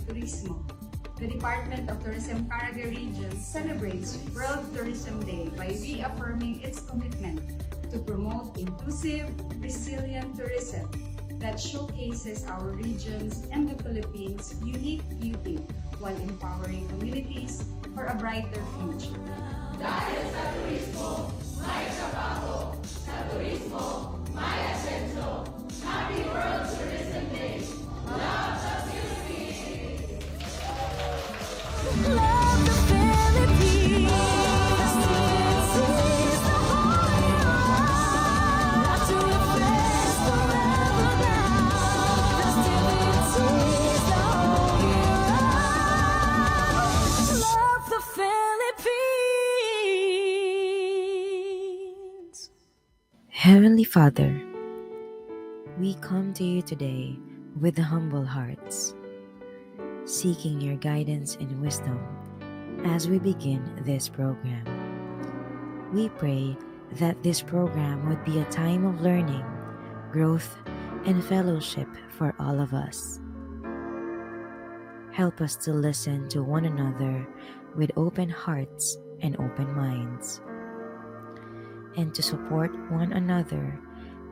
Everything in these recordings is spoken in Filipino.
Turismo. The Department of Tourism Caraga Region celebrates World Tourism Day by reaffirming its commitment to promote inclusive, resilient tourism that showcases our region's and the Philippines' unique beauty while empowering communities for a brighter future. Dahil sa turismo, may trabaho. Sa turismo, may asenso. Happy World Tourism Day! Love the Philippines! Love the Philippines. This is the holy land. Not to refresh forever now. Festivities the whole year round. Love the Philippines. Heavenly Father, we come to you today with humble hearts, seeking your guidance and wisdom as we begin this program. We pray that this program would be a time of learning, growth, and fellowship for all of us. Help us to listen to one another with open hearts and open minds, and to support one another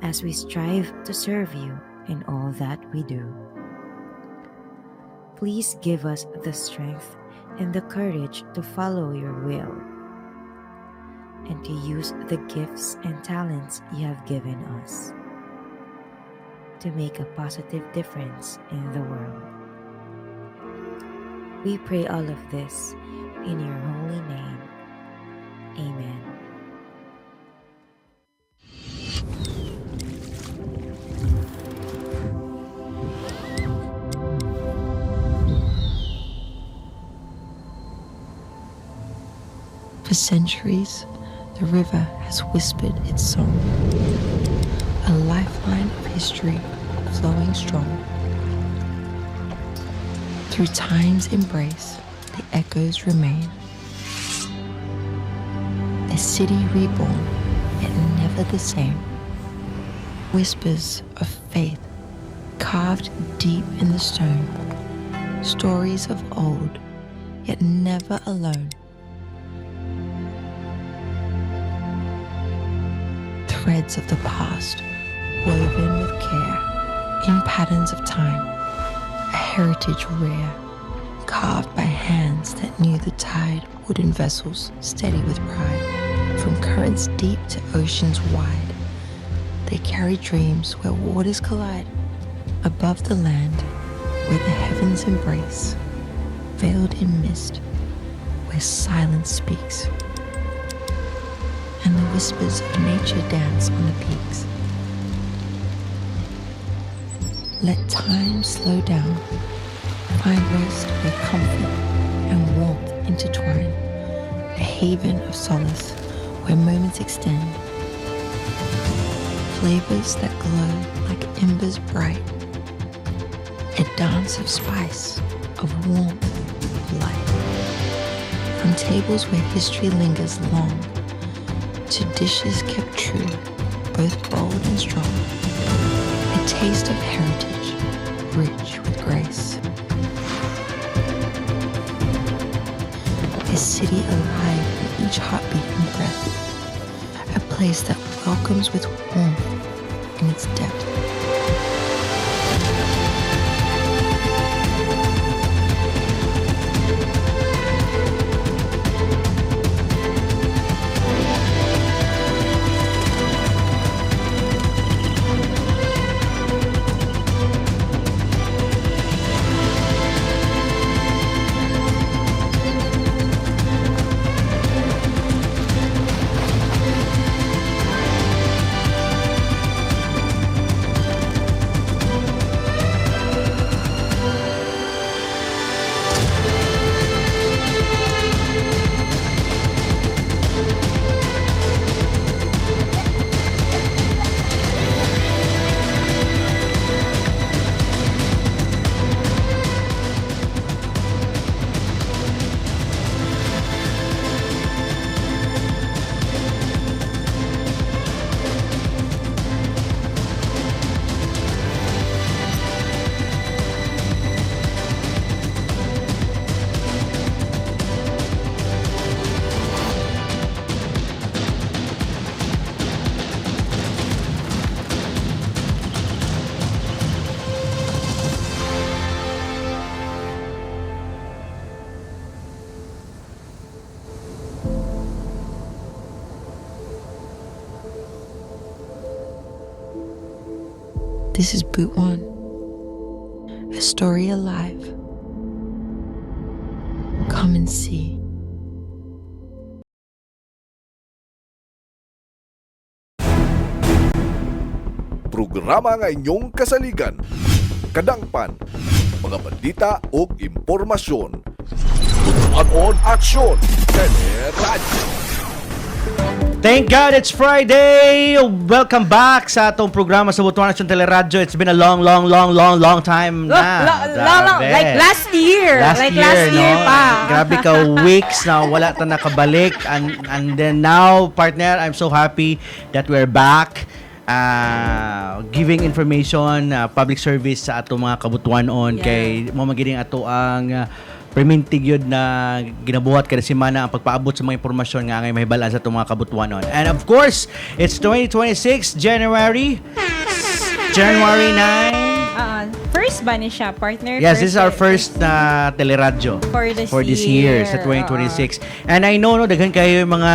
as we strive to serve you in all that we do. Please give us the strength and the courage to follow your will and to use the gifts and talents you have given us to make a positive difference in the world. We pray all of this in your holy name. Amen. For centuries, the river has whispered its song, a lifeline of history flowing strong. Through time's embrace, the echoes remain. A city reborn, yet never the same. Whispers of faith carved deep in the stone. Stories of old, yet never alone. Threads of the past, woven with care, in patterns of time, a heritage rare, carved by hands that knew the tide, wooden vessels steady with pride, from currents deep to oceans wide. They carry dreams where waters collide, above the land, where the heavens embrace, veiled in mist, where silence speaks, and the whispers of nature dance on the peaks. Let time slow down, find rest where comfort and warmth intertwine, a haven of solace where moments extend, flavors that glow like embers bright, a dance of spice, of warmth, of light, from tables where history lingers long, to dishes kept true, both bold and strong. A taste of heritage, rich with grace. A city alive in each heartbeat and breath. A place that welcomes with warmth in its depth. This is Butuan, a story alive. Come and see. Programa nga inyong kasaligan, kadangpan, mga balita o impormasyon. Butuan Aksyon, Teleradyo. Thank God it's Friday! Welcome back sa atong programa sa Butuan Aksyon Teleradyo. It's been a long time na. Long. Grabe. Like last year. Last year no? pa. Grabe ka weeks na wala ta nakabalik. And then now, partner, I'm so happy that we're back. Giving information, public service sa ato mga kabutuanon. Yeah. Kay mo magining ato ang permintig yun na ginabuhat kada semana ang pagpaabot sa mga impormasyon nga angay mahibalaan sa ato mga kabutuanon. And of course, it's 2026 January 9. First ba ni siya, partner? Yes, this is our first teleradyo for this year year. sa 2026. And I know, daghan kayo yung mga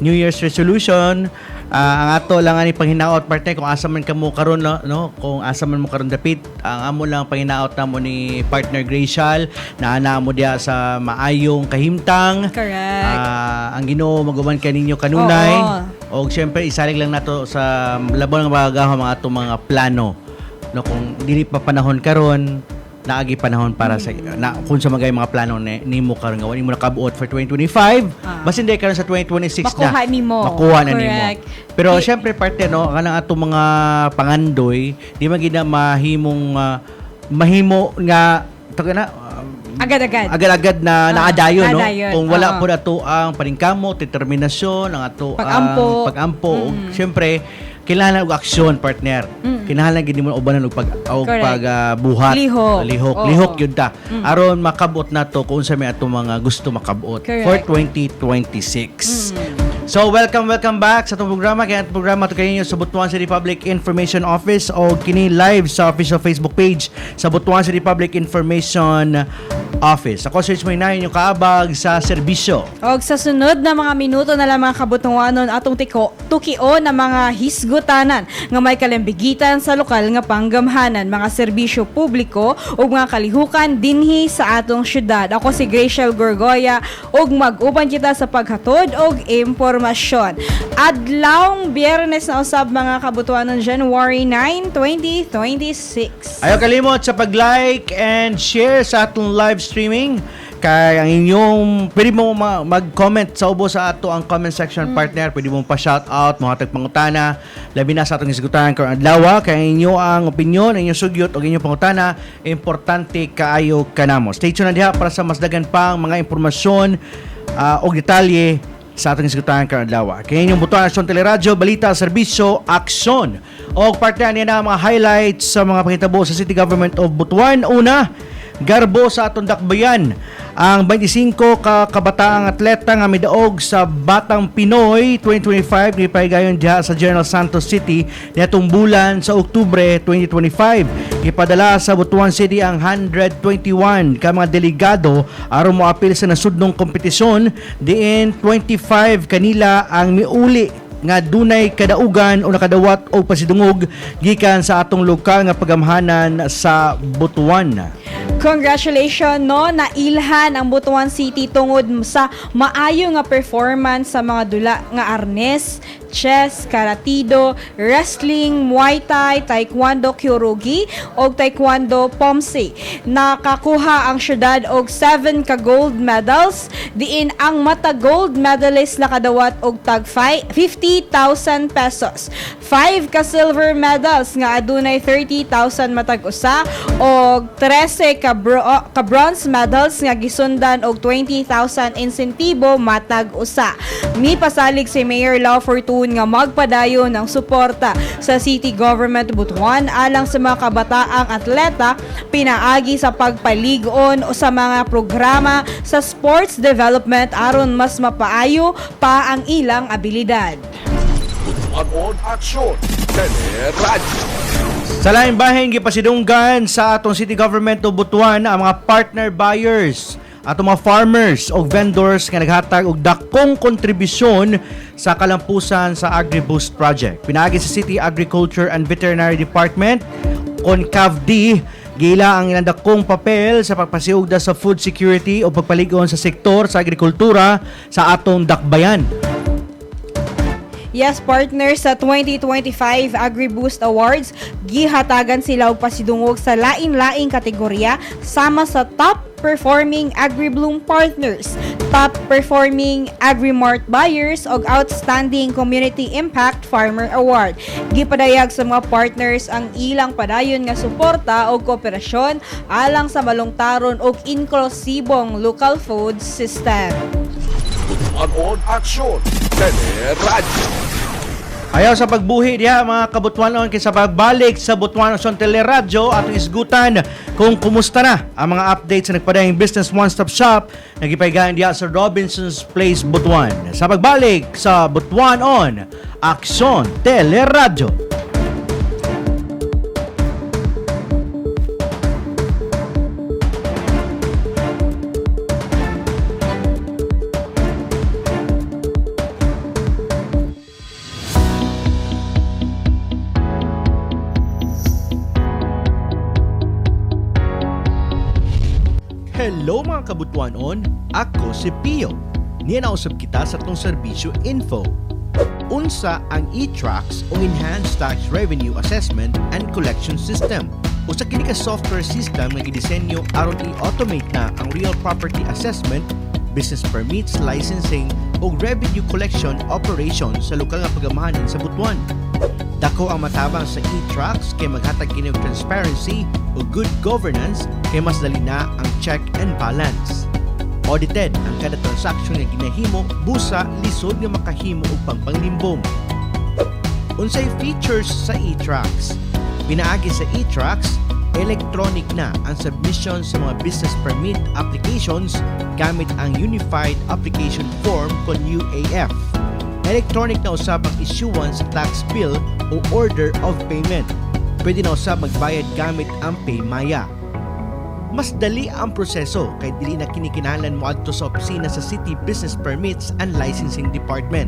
New Year's resolution. Ang ato lang ani panghinaot, partner, kung asa man ka mo karon, no? Kung asa man mo karon dapit, ang amo lang panghinaot na mo ni partner Gracial na ana mo diya sa maayong kahimtang. Correct. Ang Ginoo maguman kaninyo kanunay. Oo. O syempre isalig lang nato sa labaw ng mga mga ato mga plano. No, kung dili pa panahon karon, naagi panahon para sa na kung sa mga plano nimo karon nga wala mo nakabuot for 2025, basta hindi karon sa 2026 Makuha na. nimo. Makuha na nimo. Correct. Pero syempre parte no, kanang ato mga pangandoy, di man gid na mahimo nga na agad-agad na naadayon no. Kung wala po nato ang paningkamot, determinasyon, ang ato pag-ampo, syempre kinahanglan og aksyon, partner. Kinahanglan gid mo ubanan og pagbuhat. Lihok yun ta. Aron makabot nato kung sa may ato mga gusto makabot for 2026. So welcome back sa itong programa. Kaya itong programa ito kayo sa Butuan City Public Information Office o kini live sa official Facebook page sa Butuan City Public Information Office. Ako search mo na inyong kaabag sa serbisyo. Og sa sunod na mga minuto na lang mga kabutuanon atong tukio na mga hisgutanan nga may kalambigitan sa lokal nga panggamhanan, mga serbisyo publiko ug mga kalihukan dinhi sa atong syudad. Ako si Gracial Gorgoya ug mag-uban kita sa paghatod og impormasyon. Adlawng Biyernes na usab mga kabutuanon, January 9, 2026. Ayaw kalimot sa pag-like and share sa atong live streaming. Kaya ang inyong, pwede mo mag-comment sa ubo sa ato ang comment section, partner. Pwede mo pa-shoutout, mga tagpangutana, labi na sa atong isgutanan karong adlaw. Kaya inyo ang opinion, inyong sugyot o inyong pangutana, importante kaayo kanamo. Stay tuned na diha para sa mas dagan pang mga impormasyon o detalye sa atong isgutanan karong adlaw. Kaya inyong Butuan Aksyon Teleradyo, balita, serbisyo, aksyon. O partner, niya na mga highlights sa mga panghitabo sa City Government of Butuan. Una, garbo sa atong dakbayan ang 25 kabataang atleta nga midaog sa Batang Pinoy 2025 ni paigayon diha sa General Santos City niadtong bulan sa Oktubre 2025. Ipadala sa Butuan City ang 121 ka mga delegado aron moapil sa nasudnong kompetisyon, diin 25 kanila ang miuli nga dunay kadaugan o nakadawat o pasidungog gikan sa atong lokal nga pagamhanan sa Butuan. Congratulations no, nailhan ang Butuan City tungod sa maayo nga performance sa mga dula nga arnes, chess, karatido, wrestling, muay thai, taekwondo kyorugi og taekwondo pomse. Nakakuha ang syudad og 7 ka gold medals, diin ang mata gold medalist nakadawat og tag 50,000 pesos. 5 ka silver medals nga adunay 30,000 matag usa og 13 ka bronze medals nga gisundan og 20,000 insentibo matag usa. Mipasalig si Mayor Lau Fortune nga magpadayon ng suporta sa City Government Butuan alang sa mga kabataang atleta, pinaagi sa pagpaligon o sa mga programa sa sports development aron mas mapaayo pa ang ilang abilidad. Butuan Aksyon, Teleradyo. Sa laing bahin gipasidunggan sa atong City Government of Butuan ang mga partner buyers ato mga farmers o vendors nga naghatag og dakong kontribusyon sa kalampusan sa AgriBoost project. Pinaagi sa City Agriculture and Veterinary Department kon CAVD, gila ang ilang dakong papel sa pagpasiugda sa food security o pagpaligon sa sektor sa agrikultura sa atong dakbayan. Yes, partners, sa 2025 AgriBoost Awards, gihatagan sila og pasidungog sa lain-laing kategorya sama sa Top Performing AgriBloom Partners, Top Performing AgriMart Buyers ug Outstanding Community Impact Farmer Award. Gipadayag sa mga partners ang ilang padayon nga suporta o kooperasyon alang sa malungtaron ug inklusibong local food system. Butuan aksyon, teleradyo. Ayaw sa pagbuhi diha mga kabutwanon kaysa pagbalik sa Butuan Aksyon Teleradyo atong isgutan kung kumusta na ang mga updates sa nagpadayong Business One-Stop Shop na gipaygahan diha sa Robinson's Place, Butuan. Sa pagbalik sa Butuan Aksyon Teleradyo. Hello mga kabutwanon, ako si Pio. Niya nausap kita sa itong serbisyo info. Unsa ang e-Tracks o Enhanced Tax Revenue Assessment and Collection System. Usa kini ka software system nga gidisenyo aron i-automate na ang real property assessment, business permits, licensing o revenue collection operations sa lokal nga pagamahanan sa Butuan. Dako ang matabang sa e-Tracks kay maghatag kini og transparency o good governance kay mas dali na ang check and balance. Audited ang kada transaksyon nga ginahimo busa lisod nga makahimo og pangpanglimbong. Unsay features sa e-Tracks? Pinaagi sa e-Tracks, electronic na ang submission sa mga business permit applications gamit ang Unified Application Form kon UAF. Electronic na usab ang issuance sa tax bill o order of payment. Pwede na usab magbayad gamit ang PayMaya. Mas dali ang proseso kay dili na kinikinahanglan mo adto sa opisina sa City Business Permits and Licensing Department.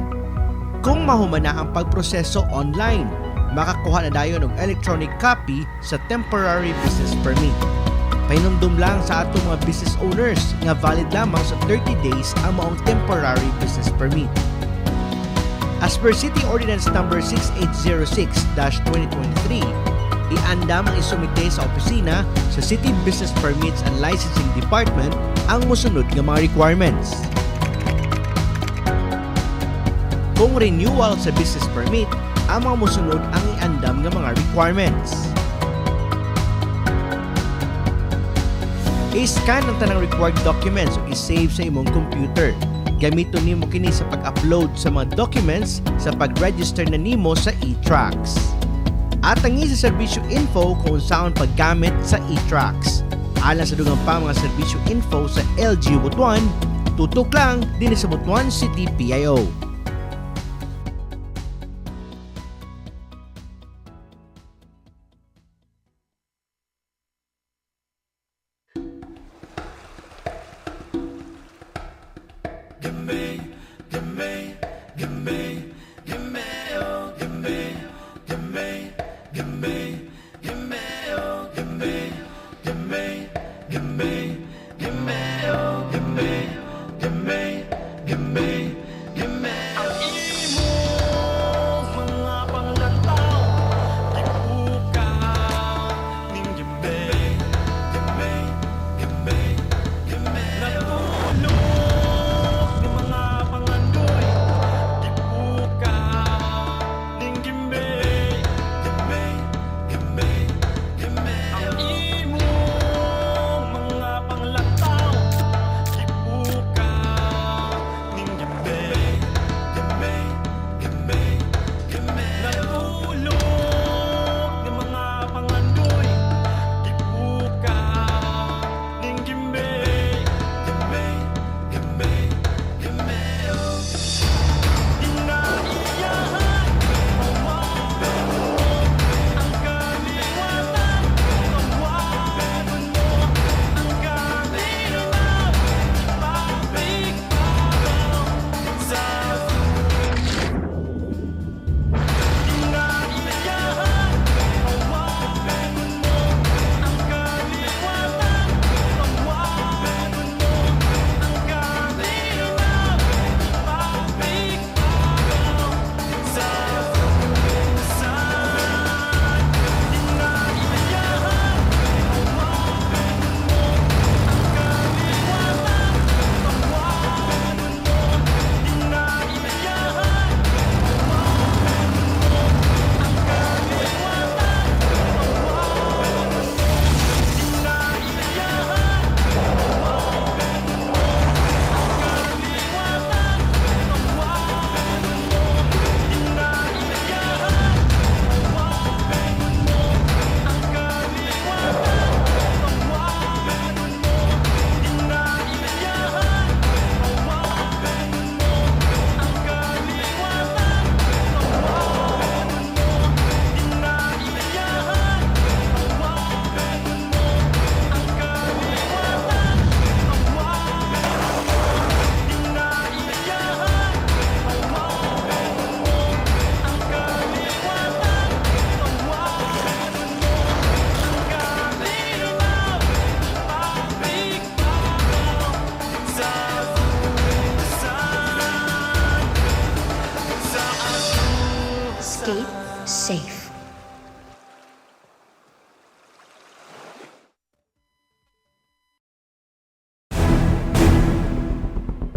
Kung mahuman na ang pagproseso online, makakuha na dayon og electronic copy sa temporary business permit. Pahinumdum lang sa atong mga business owners nga valid lamang sa 30 days ang maong temporary business permit. As per City Ordinance Number 6806-2023, iandam ang isumite sa opisina sa City Business Permits and Licensing Department ang musunod nga mga requirements. Kung renewal sa business permit, ang mga musunod ang iandam nga mga requirements. I-scan ang tanang required documents o i-save sa imong computer. Gamiton nimo kini sa pag-upload sa mga documents sa pag-register na nimo sa e-Tracks. At ang sa serbisyo info kung saan paggamit sa e-Tracks. Alang sa dugang pa mga serbisyo info sa LGU Butuan, tutok lang din sa Butuan City PIO.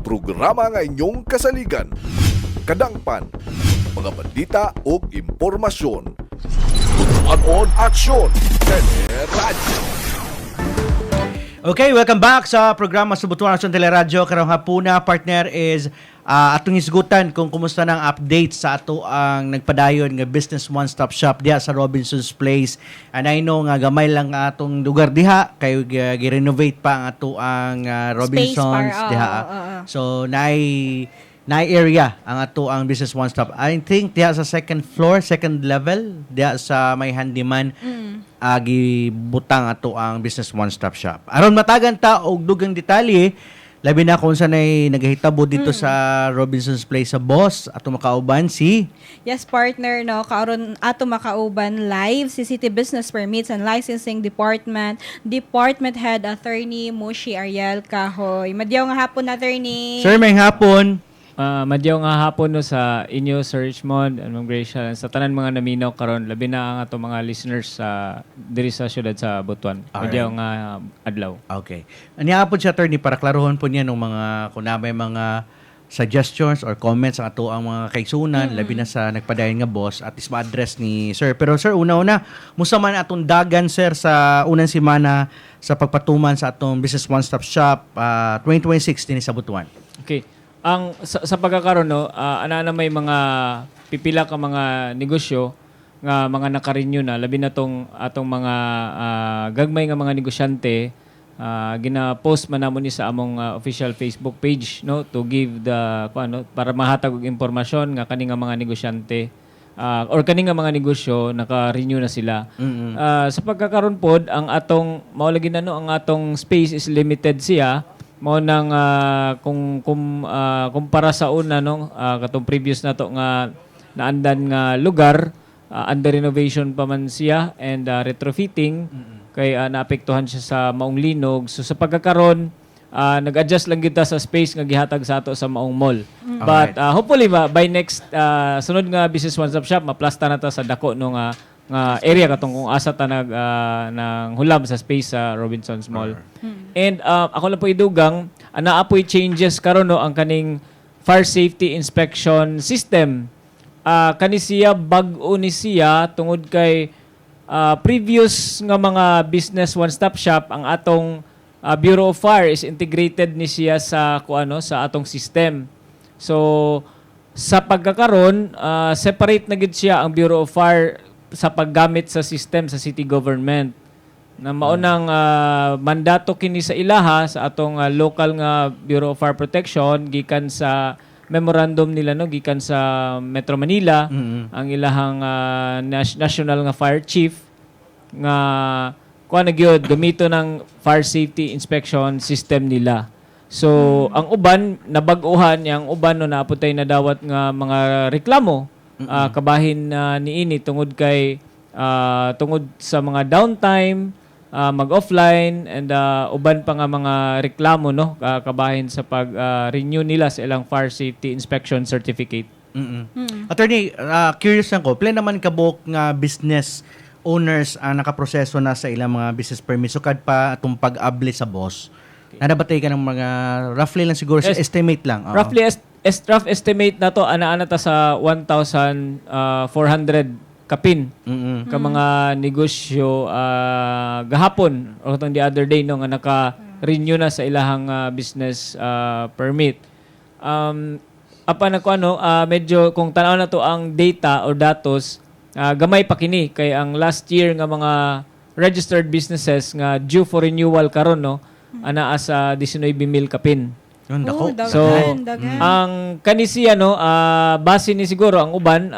programa nga inyong kasaligan. Kadangpan, mga balita o impormasyon. Butuan aksyon, Teleradyo. Okay, welcome back sa programa sa Butuan Aksyon Teleradyo. Karong hapuna, partner, is atong isgutan kung kumusta ng update sa ato ang nagpadayon nga business one-stop shop diha sa Robinson's Place. And I know nga gamay lang atong lugar diha kay gi-renovate pa ang ato ang Robinson's diha. So na area ang ato ang business one-stop. I think diha sa second floor, second level, diha sa may handyman. Gibutang ato ang business one-stop shop. Aron matagan ta og dugang detalye, labi na kung sanay naghahitabo dito sa Robinson's Place sa boss ato makauban si Yes, partner, no? Karon ato makauban live si City Business Permits and Licensing Department, Department Head Attorney Mushi Ariel Kahoy. Madyaw nga hapon, attorney. Sir, may hapon. Madyaw nga hapon no sa inyo Sir Richmond and Ma'am Gracia sa tanan mga naminaw karon labi na ang ato mga listeners sa diri sa syudad sa Butuan. Madyaw nga adlaw. Okay. Ani hapon siya, attorney, para klaruhon po niya ng mga kung na may mga suggestions or comments ang ato ang mga kaigsunan labi na sa nagpadayon nga boss at is ma-address ni Sir. Pero Sir, una-una, musta man atong dagan, Sir, sa unang semana sa pagpatuman sa atong Business One Stop Shop 2026 din sa Butuan. Okay. Ang sa pagkakaroon no, ana may mga pipila ka mga negosyo nga mga naka-renew na labi na tong atong mga gagmay nga mga negosyante gina-post man namon ni sa among official Facebook page no to give the para mahatag og impormasyon nga kani nga mga negosyante or kani nga mga negosyo naka-renew na sila. Sa pagkakaroon pod ang atong mao lagi na no ang atong space is limited siya. Mo nang kung kumpara sa una no katong previous na to nga naandan nga lugar under renovation pa man siya and retrofitting kay naapektuhan siya sa maong linog. So sa pagkakaron nag-adjust lang kita sa space nga gihatag sa ato sa maong mall. But hopefully by next sunod nga business one stop shop maplasta na ta sa dako no nga area katong kung asa ta nang hulab sa space sa Robinson's Mall. And ako lang po idugang naapoy changes karon no ang kaning fire safety inspection system. Kani siya bag-o ni siya tungod kay previous nga mga business one-stop shop ang atong Bureau of Fire is integrated ni siya sa sa atong system. So sa pagkakaron separate na gid siya ang Bureau of Fire sa paggamit sa system sa city government na maunang mandato kini sa ilaha sa atong local nga Bureau of Fire Protection gikan sa memorandum nila no gikan sa Metro Manila ang ilahang national nga fire chief nga kuan gyud gamito ng fire safety inspection system nila. So ang uban nabag-uhan yang uban no naaputay na dawat nga mga reklamo kabahin niini tungod kay tungod sa mga downtime mag-offline and uban pa nga mga reklamo no kabahin sa pag-renew nila sa ilang fire safety inspection certificate. Attorney, curious lang ko, plan naman kabuk nga business owners ang nakaproseso na sa ilang mga business permit sukad pa atong pag-abli sa boss. Nadabatay ka ng mga roughly lang siguro sa estimate lang. Roughly rough estimate na to ana ta sa 1,400 kapin ka mga negosyo gahapon o the other day no nga naka-renew na sa ilahang business permit. Apa na ko medyo kung tanaw na to ang data or datos gamay pa kini kay ang last year nga mga registered businesses nga due for renewal karon no ana sa 19,000 kapin. So, ang kanisiya no, base ni siguro ang uban,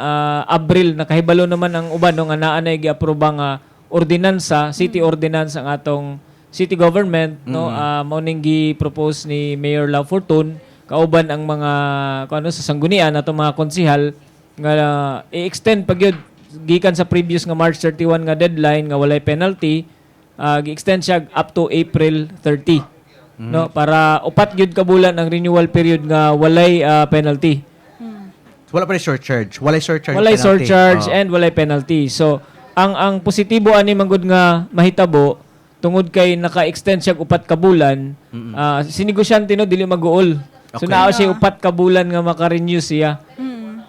Abril nakahibalo naman ang uban no nga naa na gi-aproba nga ordinansa, city ordinance ang atong city government no, mao ning gi-propose ni Mayor Lau Fortun kauban ang mga sa sanggunian atong mga konsehal nga i-extend pa gyud gikan sa previous nga March 31 nga deadline nga walay penalty, gi-extend siya up to April 30. No, para upat gyud ka bulan ang renewal period nga walay penalty. Wala pa rin surcharge. Walay surcharge. Walay surcharge and walay penalty. So, ang positibo ani manggod nga mahitabo tungod kay naka-extend siya upat ka bulan, si negosyante no dili mag-uol So Okay. naa siya upat ka bulan nga maka-renew siya.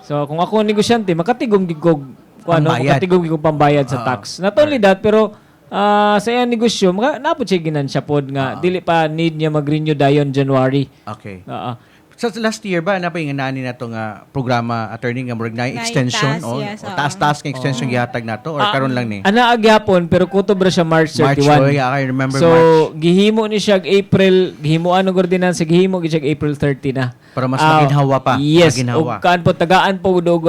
So kung ako ang negosyante, makatigom gid ko Pambayad. makatigom gid ko pambayad sa tax. Not only that, pero sa iyang negosyo, napod siya ginansya pod nga dili pa need niya mag-renew dayon January. Okay. Oo. Sa last year ba, napayinganani na itong programa, attorney, nga murag na extension? taas, O, yes, o taas-taas ng extension gihatag na to? Or karon lang ni? Ana agyapon pero kutob ra siya March 31. March, oh, yeah, I remember so, March. gihimo ni siya April, gihimo ang ordinansa, gihimo gid siya April 30 na. Para mas maginhawa pa. Yes, Maginhawa. ug kaan po tagaan po og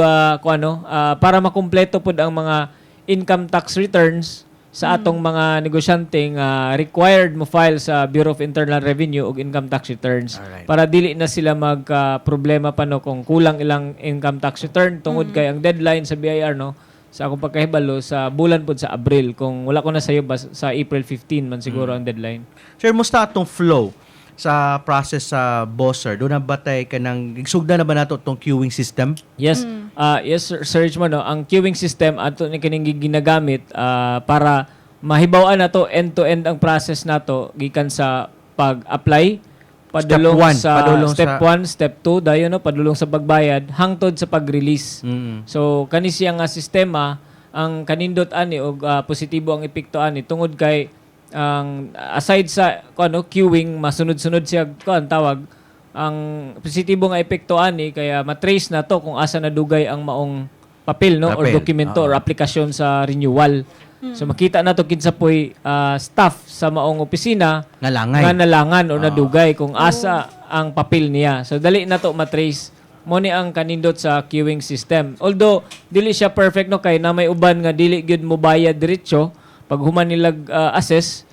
para makumpleto pod ang mga income tax returns sa atong mga negosyante nga required mo file sa Bureau of Internal Revenue og income tax returns. Alright. Para dili na sila problema pa no kung kulang ilang income tax return tungod kay ang deadline sa BIR no sa akong pagkahibalo sa bulan pod sa Abril. Kung wala ko na sayo sa April 15 man siguro ang deadline. Sir, musta atong flow sa process sa Bosser? Doon na batay ka ng, igsugda na ba nato itong queuing system? Yes. Yes, Sir mo no. Ang queuing system ato ni kining ginagamit para mahibawaan nato end-to-end ang process nato gikan sa pag-apply padulong Step one, step 2 dayon no padulong sa pagbayad hangtod sa pag-release. So kani siya nga sistema ang kanindot ani og positibo ang epekto ani tungod kay ang aside sa queuing masunod-sunod siya tawag ang positibo nga epekto ani kaya matrace na to kung asa nadugay ang maong papel no or Papel, dokumento or aplikasyon sa renewal. So makita na to kinsa poy staff sa maong opisina Nalangay. nga nalangan o nadugay kung asa ang papel niya. So dali na to matrace mo ni ang kanindot sa queuing system. Although dili siya perfect no kay na may uban nga dili gyud mo bayad diretso pag human nilag assess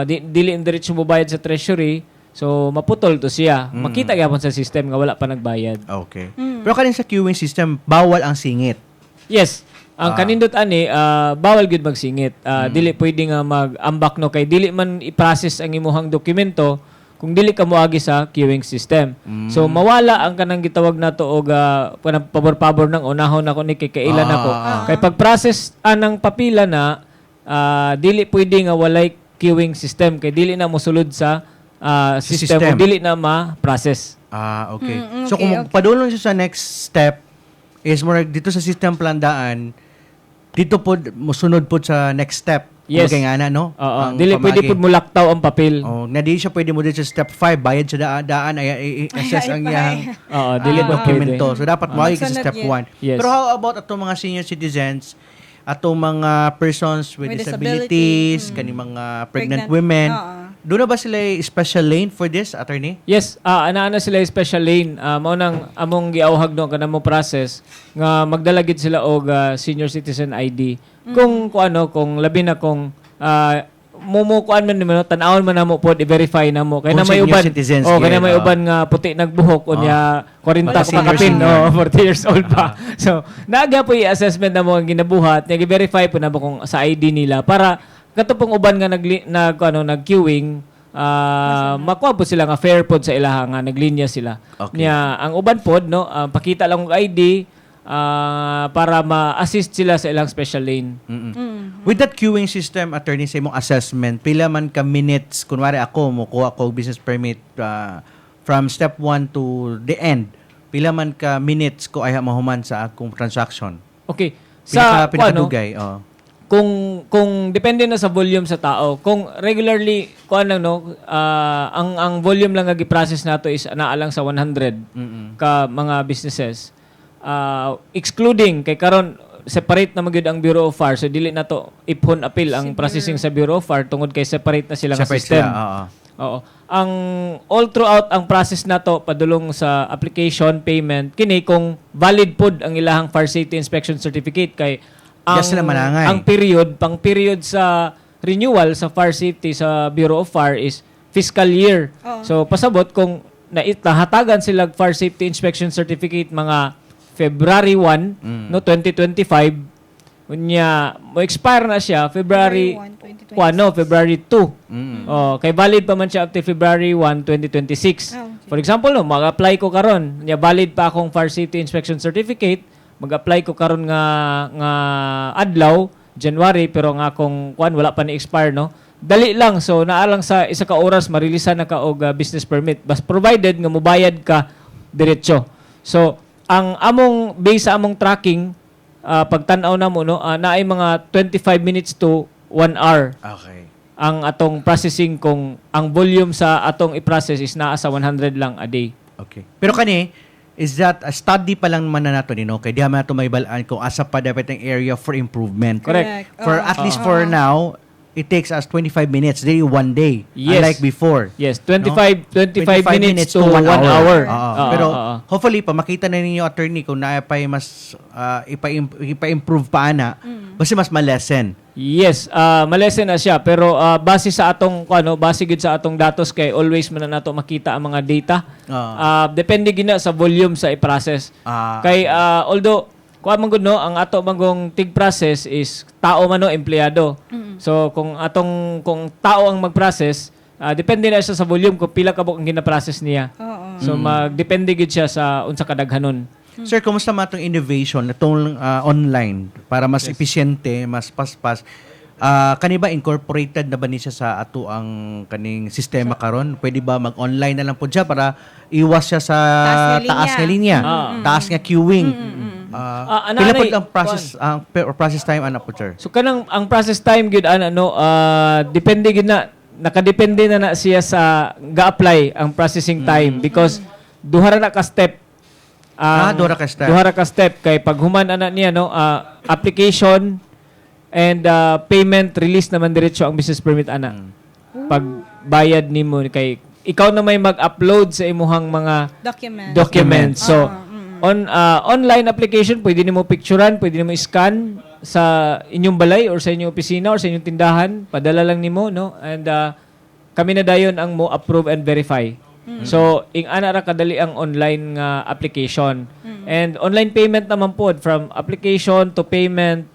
dili diretso mo bayad sa treasury. So maputol to siya. Makita gyapon sa system nga wala pa nagbayad. Okay. Pero kanin sa queuing system, bawal ang singit. Yes. Ang kanindot ani bawal gyud magsingit. Dili pwede nga mag-ambak no kay dili man i-process ang imuhang dokumento kung dili ka moagi sa queuing system. So mawala ang kanang gitawag nato og pabor-pabor nang unahon ako ni kay kailan ako. Kay pag-process anang papila na dili pwede nga walay queuing system kay dili na mosulod sa system o dili na ma-process. Okay. Mm, So okay, kung padulong siya sa next step is more dito sa system plandaan, dito po mosunod po sa next step. Yes. Kaya nga na, no? Oo. Ang Dili pwede pamagi. pud mo laktaw ang papel. Oh, na di siya pwede mo dito sa step 5 bayad sa daan ay assess ang iyang Oo, dili pa pwede. dokumento. So dapat mawagi ka sa Sunod step yun. 1. Yes. Pero how about atong mga senior citizens, atong mga persons with With disabilities, kani mga pregnant women, doon na ba sila special lane for this, attorney? Yes, ana-ana sila yung special lane. Mao nang among giawhag no kanamo process nga magdala gid sila og senior citizen ID. Kung kung labi na kung mumukuan man nimo tan-awon man namo pod i-verify namo kay Kung na may senior uban citizens kay na yun, may uban nga puti nagbuhok unya 40 Basta ka kakapin senior. 40 years old pa. So naagya po i-assessment namo ang ginabuhat, nya i-verify po namo kung sa ID nila para katupong uban nga nag-queuing makuha po sila nga fair pod sa ilaha nga naglinya sila. Okay. Nya ang uban pod no pakita lang og ID para ma-assist sila sa ilang special lane. With that queuing system, attorney, sa imong assessment, pila man ka minutes, kunwari ako, mukuha ko business permit from step 1 to the end, pila man ka minutes ko ay mahuman sa akong transaction? Okay. Sa Pinakadugay, kung depende na sa volume sa tao. Kung regularly ang volume lang nga gi-process nato is naalang sa 100 ka mga businesses. Excluding kay karon separate na magyud ang Bureau of Fire so dili na to ipon appeal ang processing sa Bureau of Fire tungod kay separate na sila nga Separate system. sila, Oo. Ang all throughout ang process nato padulong sa application payment kini kung valid pod ang ilahang fire safety inspection certificate kay Yes, sila manangay. ang pang period sa renewal sa fire safety sa Bureau of Fire is fiscal year. So pasabot kung nahatagan sila fire safety inspection certificate mga February 1 no 2025 unya mo expire na siya February 1 February 2. Kay valid pa man siya up to February 1 2026. For example no mag-apply ko karon nya valid pa akong fire safety inspection certificate mag-apply ko karon nga adlaw January pero nga kung wala pa ni expire no dali lang. So naalang sa isa ka oras marilisan na ka og business permit. Bas provided nga mobayad ka diretso. So ang among base sa among tracking pagtan-aw namo no naay mga 25 minutes to 1 hour Okay. ang atong processing kung ang volume sa atong i-process is naa sa 100 lang a day. Okay. Pero kani, is that a study pa lang man na nato ni no? Kay di man nato may balaan kung asa pa dapat ang area for improvement. Correct. For at least for now, it takes us 25 minutes, day 1 day. Yes. Unlike before. Yes, 25 minutes to 1 1 hour. Pero hopefully pa makita na ninyo attorney kung naay pa mas ipa-improve pa ana. Basta mas ma-lessen. Yes, malesen na siya pero base sa atong base gid sa atong datos kay always man na nato makita ang mga data. Depende gina sa volume sa i-process. Kay although kuha man gud no ang ato manggong tig process is tao man no empleyado. So kung tao ang mag-process, depende na siya sa volume kung pila ka ang gina-process niya. So magdepende gid siya sa unsa kadaghanon. Sir, kumusta man itong innovation itong online para mas episyente, mas paspas? Kani ba incorporated na ba ni siya sa ato ang kaning sistema karon? Pwede ba mag-online na lang po siya para iwas siya sa taas nga linya, taas nga queuing? Pila po ang process time ana po, sir? So kanang ang process time gyud depende gyud nakadepende na siya sa ga-apply ang processing time because duha ra na ka step. Duha ra ka step. Duha ra ka step kay pag human ana niya application and payment release naman diretso ang business permit ana. Pag bayad nimo kay ikaw na may mag-upload sa imuhang mga documents. So online application, pwede nimo picturean, pwede nimo scan sa inyong balay or sa inyong opisina or sa inyong tindahan, padala lang nimo no and kami na dayon ang mo approve and verify. So ing ana ra kadali ang online nga application. And online payment naman po from application to payment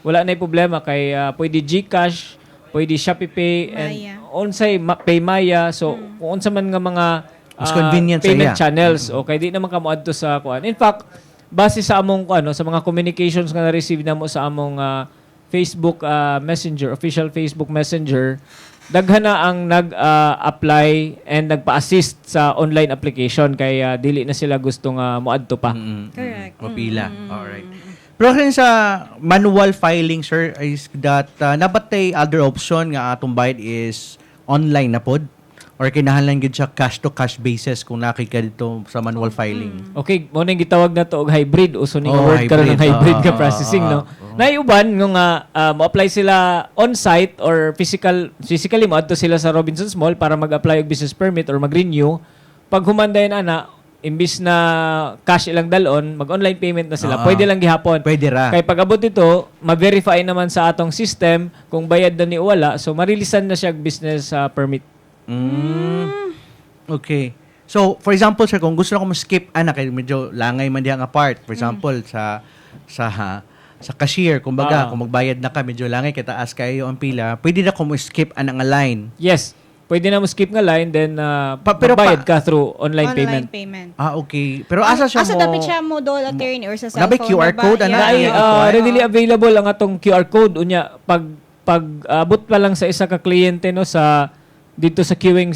wala na problema kay pwede GCash, pwede ShopeePay and unsay Paymaya. So kung unsa man nga mga mas convenient payment sa channels okay di naman kamo adto sa kuan. In fact, base sa among sa mga communications nga na-receive namo sa among Facebook Messenger, official Facebook Messenger, daghan na ang nag-apply and nagpa-assist sa online application kaya dili na sila gustong moadto pa. Correct. Mapila. Alright. Pero kasi sa manual filing, sir, is that nabatay other option nga atong bayad is online na pod? Or kinahanglan gid siya cash to cash basis kung nakika dito sa manual filing. Okay, mo nang gitawag na to og hybrid uso ni nga word karon ng hybrid nga processing no. Naiuban nga mo-apply sila on-site or physically mo adto sila sa Robinsons Mall para mag-apply og business permit or mag-renew. Pag humandayon ana imbis na cash ilang dalon, mag-online payment na sila. Pwede lang gihapon. Pwede ra. Kay pag abot dito, ma-verify naman sa atong system kung bayad na ni wala, so marilisan na siya business permit. Okay. So, for example, sir, kung gusto na ko skip anak, medyo langay man diha nga part. For example, sa cashier, kumbaga, kung magbayad na ka, medyo langay kay taas kayo ang pila, pwede na ko skip ana nga line. Yes. Pwede na mo skip nga line then magbayad ka through online payment. Okay. Pero asa siya Asa dapat siya mo dol attorney or sa cellphone? Nabay QR code ana? Readily available ang atong QR code unya pag abot pa lang sa isa ka kliyente no sa dito sa queuing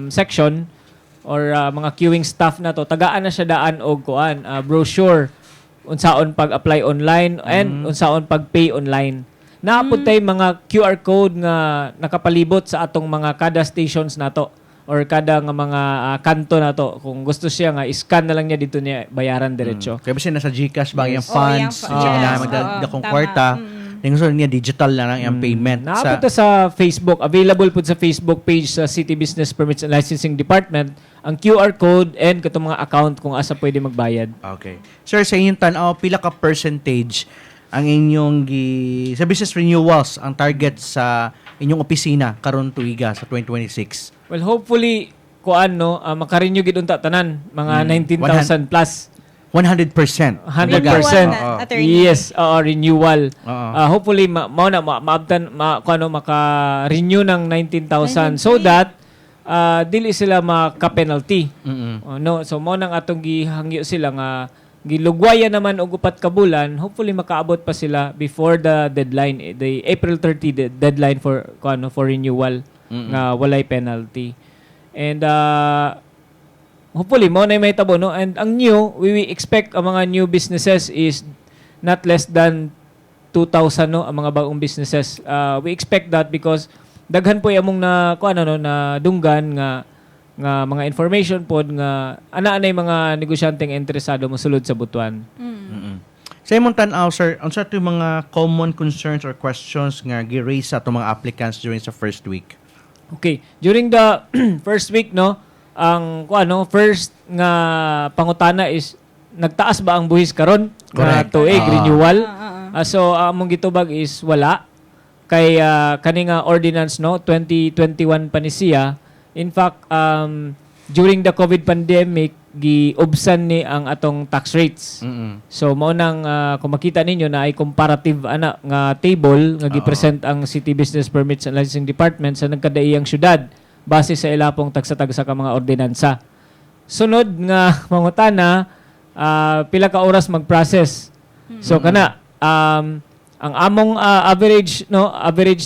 section or mga queuing staff na to tagaan na siya daan og brochure unsaon pag-apply online and unsaon pag-pay online. Naapod tay mga QR code nga nakapalibot sa atong mga kada stations nato or kada nga mga kanto nato. Kung gusto siya nga i-scan na lang niya dito niya bayaran diretso. Kaya kasi nasa GCash ba yung Yes. funds, magdadakong kwarta. Yung gusto niya digital na lang yung payment. Naapod sa Facebook, available po sa Facebook page sa City Business Permits and Licensing Department ang QR code and katong mga account kung asa pwede magbayad. Okay. Sir, sa inyong tanaw, pila ka percentage ang inyong sa business renewals ang target sa inyong opisina karon tuiga sa 2026? Well, hopefully makarenew gid unta tanan mga 19,000 plus. 100%. 100%. Attorney. Yes, renewal. Hopefully maka-renew ng 19,000 so that dili sila maka-penalty. No, so mo nang atong gihangyo sila nga gilugwayan naman og upat ka bulan, hopefully makaabot pa sila before the deadline, the April 30 deadline for for renewal nga walay penalty. And hopefully mo na may tabo, no? And ang new, we expect ang mga new businesses is not less than 2,000, no, ang mga bagong businesses. We expect that because daghan po among na na dunggan nga mga information pod nga ana-anay mga negosyanteng interesado mosulod sa butuan. Sa imong tan-aw, sir, unsa to yung mga common concerns or questions nga gi-raise sa atong mga applicants during sa first week? Okay, during the first week, no, ang first nga pangutana is nagtaas ba ang buhis karon nga Correct. tuig renewal? So among gitubag is wala kay kani nga ordinance, no, 2021 pa ni siya. In fact, during the COVID pandemic giubsan ni ang atong tax rates. So mao nang kung makita ninyo na ay comparative nga table nga gi-present ang City Business Permits and Licensing Department sa nagkadaiyang syudad base sa ilapong tagsa-tagsa ka mga ordinansa. Sunod nga mangutana, pila ka oras mag-process. So kana ang among average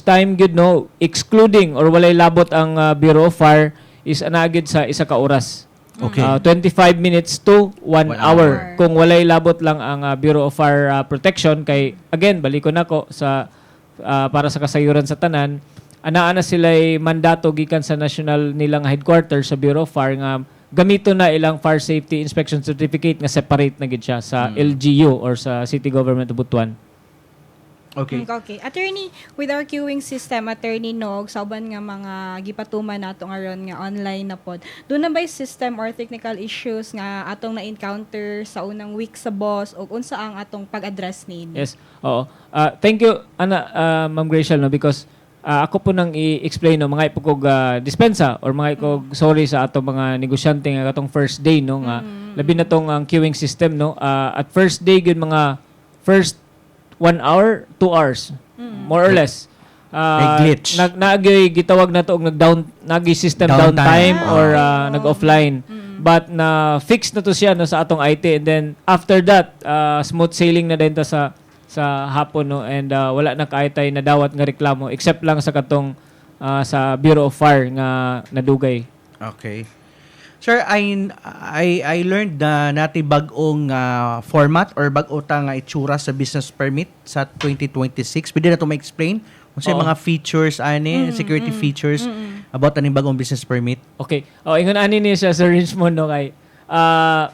time gud, no, excluding or walay labot ang Bureau of Fire is anagid sa 1 ka oras. Okay. 25 minutes to 1 hour. Kung walay labot lang ang Bureau of Fire Protection, kay again baliko nako sa para sa kasayuran sa tanan, ana sila'y mandato gikan sa national nilang headquarters sa Bureau of Fire nga gamito na ilang fire safety inspection certificate nga separate na gid siya sa LGU or sa City Government of Butuan. Okay. Okay. Attorney, with our queuing system, Attorney Nog, sauban nga mga gipatuman nato ngaron nga online na pod. Doon na ba yung system or technical issues nga atong na-encounter sa unang week sa boss o unsa ang atong pag-address ninyo? Yes. Oo. Thank you Ma'am Gracial, no, because ako po nang i-explain, no, mga ipukog dispensa or mga ikog sorry sa atong mga negosyante nga atong first day, no, nga labi na tong ang queuing system, no. At first day gyud mga first 1 hour, 2 hours. More or less. Glitch. Nagay gitawag na to og nagi system downtime or nag-offline. But na fix na to siya, no, sa atong IT, and then after that smooth sailing na din ta sa hapon, no, and wala na kaaytay na dawat nga reklamo except lang sa katong sa Bureau of Fire nga nadugay. Okay. Sir, I learned na nati bagong format or bag-o ta nga itsura sa business permit sa 2026. Pwede na to ma-explain kung sa mga features security features about aning bagong business permit. Okay. Ingon ani ni siya Sir Richmond, no, kay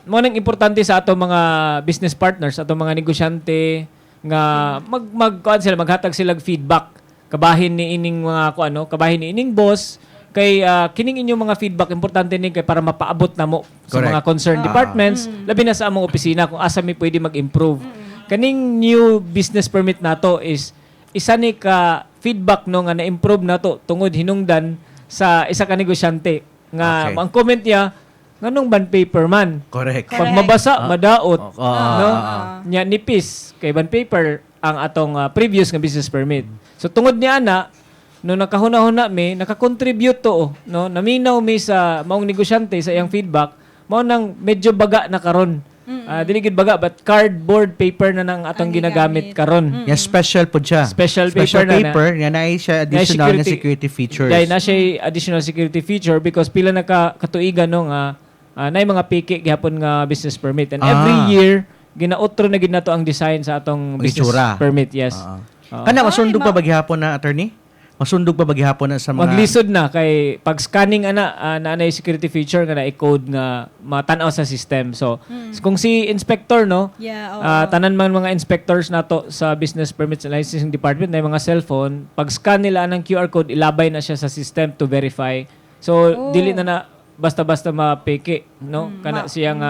mo nang importante sa ato mga business partners, ato mga negosyante nga maghatag sila feedback kabahin ni ining mga kabahin ni ining boss. Kay kining inyong mga feedback importante ni kay para mapaabot na mo sa Correct. mga concerned departments, labi na sa among opisina kung asa mi pwede mag-improve. Kaning new business permit nato is isa ni ka feedback, no, nga na-improve nato tungod hinungdan sa isa ka negosyante nga ang comment niya nganong bond paper man. Correct. Pag mabasa, madaot, no? Nya nipis kay bond paper ang atong previous nga business permit. So tungod niya ana, no, nakahuna-huna mi, nakakontribute to, no, naminaw mi sa maong negosyante sa iyang feedback, mao nang medyo baga na karon. Dili gid baga, but cardboard paper na nang atong ginagamit karon. Yan special po siya. Special paper yan ay siya additional na security features. Dahil na siya additional security feature because pila na katuigan, no, nga nay mga piki gihapon nga business permit, and every year ginautro na gid nato ang design sa atong business permit. Yes. Kana masundog pa ba gihapon na, attorney? Masundog pa ba gihapon na sa mga maglisod na kay pag scanning naanay security feature nga na-code nga matanaw sa system. So kung si inspector, no, tanan man mga inspectors nato sa business permits and licensing department na mga cellphone, pag scan nila ang QR code, ilabay na siya sa system to verify. So dili na basta-basta mapeke, no, kana siyang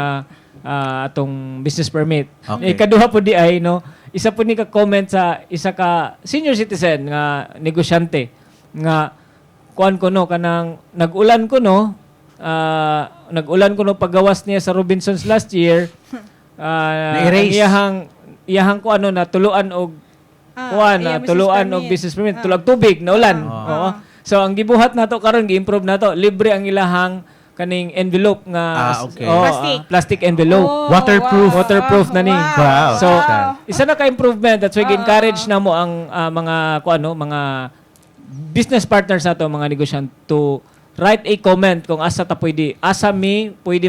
atong business permit. Okay. Ikaduha po di ay, no, isa po ni ka-comment sa isa ka senior citizen nga negosyante nga kuan ko, no, kanang nag-ulan ko, no, paggawas niya sa Robinsons last year. Na-erase. Iyahang ko na tuluan og tuluan og business permit, tulag tubig na ulan. Oo. So ang gibuhat nato karon, gi-improve nato, libre ang ilahang kaning envelope nga Okay. Plastic. envelope. Oh, Waterproof na ni. Wow. So, isa na ka-improvement. That's why encourage na mo ang mga mga business partners nato, mga negosyante to write a comment kung asa pwede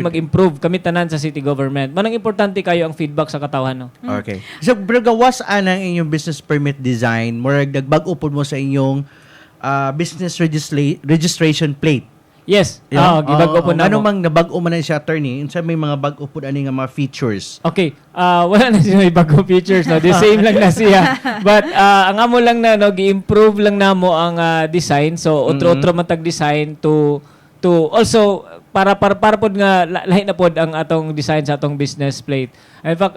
mag-improve kami tanan sa city government. Manang importante kayo ang feedback sa katawhan, no? Okay. So, bro, gawas anang inyong business permit design, murag nagbag-o po mo sa inyong business registration plate. Yes. Gibag-o po na Ano mo. mang nabag-o man na siya, attorney, unsa may mga bag-o po ani nga mga features? Okay. Wala na siya may bago features, no? The same lang na siya. But ang amo lang na, no, gi-improve lang namo ang design. So utro-utro man tag-design to also para pod nga lahi na pod ang atong design sa atong business plate. In fact,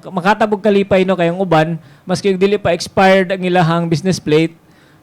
makatabog kalipay, no, kayong uban maski yung dili pa expired ang ilahang business plate.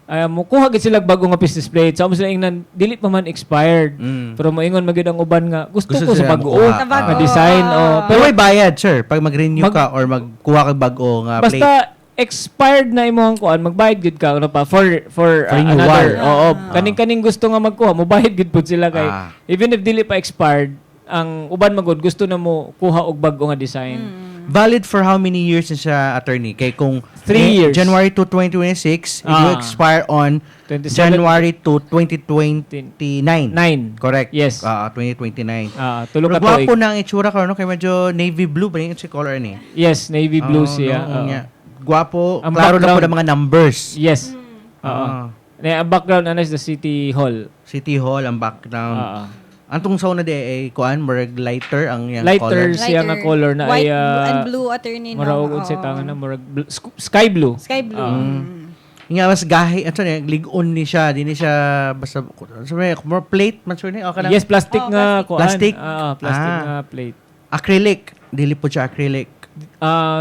Mukuha gid sila bago nga business plate. Sa sila ingnan dili pa man expired. Pero moingon magyud ang uban nga gusto ko sa sila bago makuha. nga design. Pero may bayad, sir, pag mag-renew ka or magkuha ka bag-o nga plate. basta expired na imong kuan, magbayad gid ka ano pa for renewal. another. Kaning gusto nga magkuha, mobayad gid pud sila kay even if dili pa expired, ang uban magud gusto na mo kuha og bago nga design. Valid for how many years na siya, attorney? Kay kung 3 years. January 2, 2026, it will expire on 27 January 2, 2029. 9. Correct. Yes. 2029. Tulo Pero ka tuig. gwapo na ang itsura ko, no? Kaya medyo navy blue ba yung si color ni? Yes, navy blue siya. No, Oo. nga. Gwapo. Ang Klaro na po background- ng mga numbers. Yes. Oo. Ang background ano is the City Hall. City Hall, ang background. Oo. Antong sauna de ay kuan, murag lighter ang yang Lighter color. siya nga color na White ay and blue, attorney, no? murag Oo. unsa tangan na murag sky blue. Sky blue. Nga mas gahi, ato ni ligon ni siya, di ni siya basta more plate man sure ni okay Yes, plastic nga kuan. Plastic? Plastic nga plate. acrylic, dili po siya acrylic.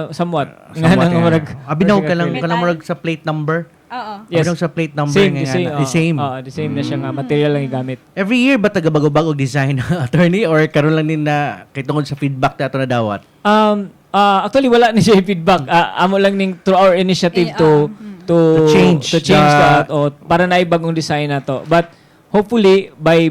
Somewhat. Somewhat, Nga murag. Abinaw ka lang Metal. ka murag sa plate number. Oo. Yes. Abinaw sa plate number Same, nga the same. yan. The same. The same na siya nga material lang igamit. Every year ba tagabago-bago design attorney or karon lang din na kay tungod sa feedback na ato na dawat? Actually wala ni siya feedback. Amo lang ning through our initiative to change that o para na ibagong design na to. But hopefully by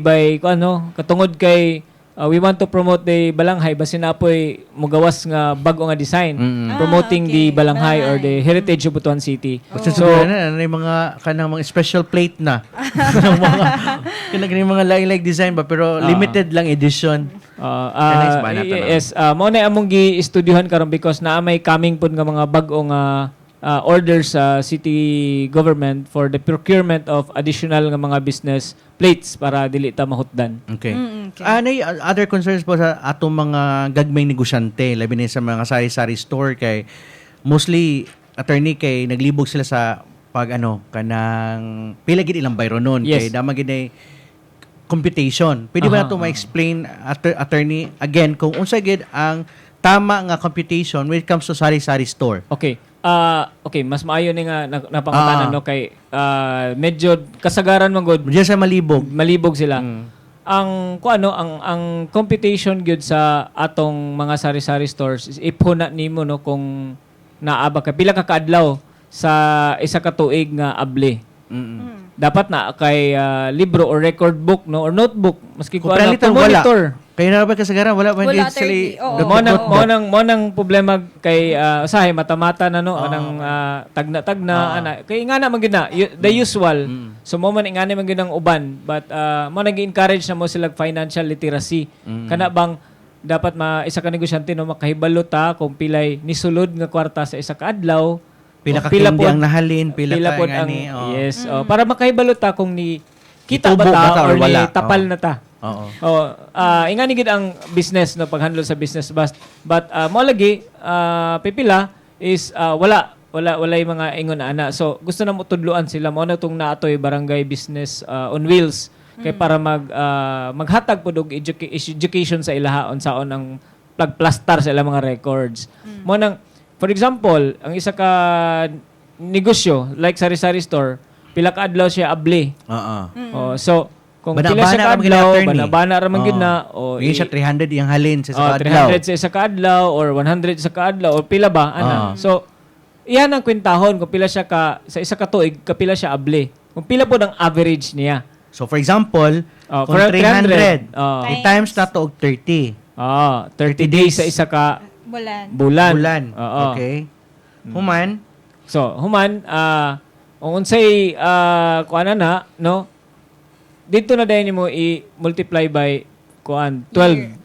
katungod kay we want to promote the Balanghay basin na apoy mugawas nga bago nga design promoting the Balanghay or the heritage of Butuan City. So na yung mga kanang mga special plate na. Kanang mga like design ba pero limited lang edition. Yes, mo na among gi-estudyohan karon because naa may coming pud nga mga bag-o nga orders sa city government for the procurement of additional nga mga business plates para dili ta mahutdan. Okay. Other concerns po sa atong mga gagmay negosyante, labi na sa mga sari-sari store kay mostly attorney kay naglibog sila sa kanang pila gid ilang bayro nun Yes. kay dama gid ay computation. Pwede ba nato ma-explain attorney again kung unsa gid ang tama nga computation when it comes to sari-sari store? Okay. Okay, mas maayo ni nga napangutanan no kay medyo kasagaran man gud Diyan sa malibog sila. Ang ang computation gyud sa atong mga sari-sari stores is iphuna nimo no kung naaba ka pila ka kaadlaw sa isa ka tuig nga abli. Dapat na kay libro or record book no or notebook maski Kung palitan, monitor. Kaya na ba kasagaran wala ba Wala, actually attorney. Oo. Mo nang problema kay usahay mata-mata na no anang tagna-tagna ana kay nga na man gyud na the usual. So mo man ingani man gyud ang uban but mo nag-encourage na mo sila financial literacy. Kana bang dapat isa ka negosyante no makahibalo ta kung pilay nisulod nga kwarta sa isa ka adlaw. pila o ka kindi ang nahalin, pila ka pod ang ngani. yes para makahibalo ta kung ni kita Itubo ba ba ta ta or or ni wala? tapal na ta. Oo. Ingani gid ang business no paghandle sa business but mo lagi pipila is wala yung mga ingon na ana. So gusto na mo tudluan sila mo na tong naatoy barangay business on wheels kay para maghatag pud og education sa ilaha unsaon ang pagplastar sa ilang mga records. Mo nang for example, ang isa ka negosyo like sari-sari store, pila ka adlaw siya abli. So kung pila siya kadlaw, bana ra man gyud na o Yung siya 300 yung halin sa sa 300 sa isa ka adlaw or 100 sa kaadlaw or pila ba ana. So iyan ang kwentahon kung pila siya sa isa ka tuig kapila siya abli. Kung pila po ang average niya. So for example, Oh, kung for 300, 300, oh. i-times na to og 30. 30 days sa isa ka Bulan. bulan. Oo. Bulan. Okay. Human, So, human, kung unsay kuana na, no? Dito na dahil mo i-multiply by 12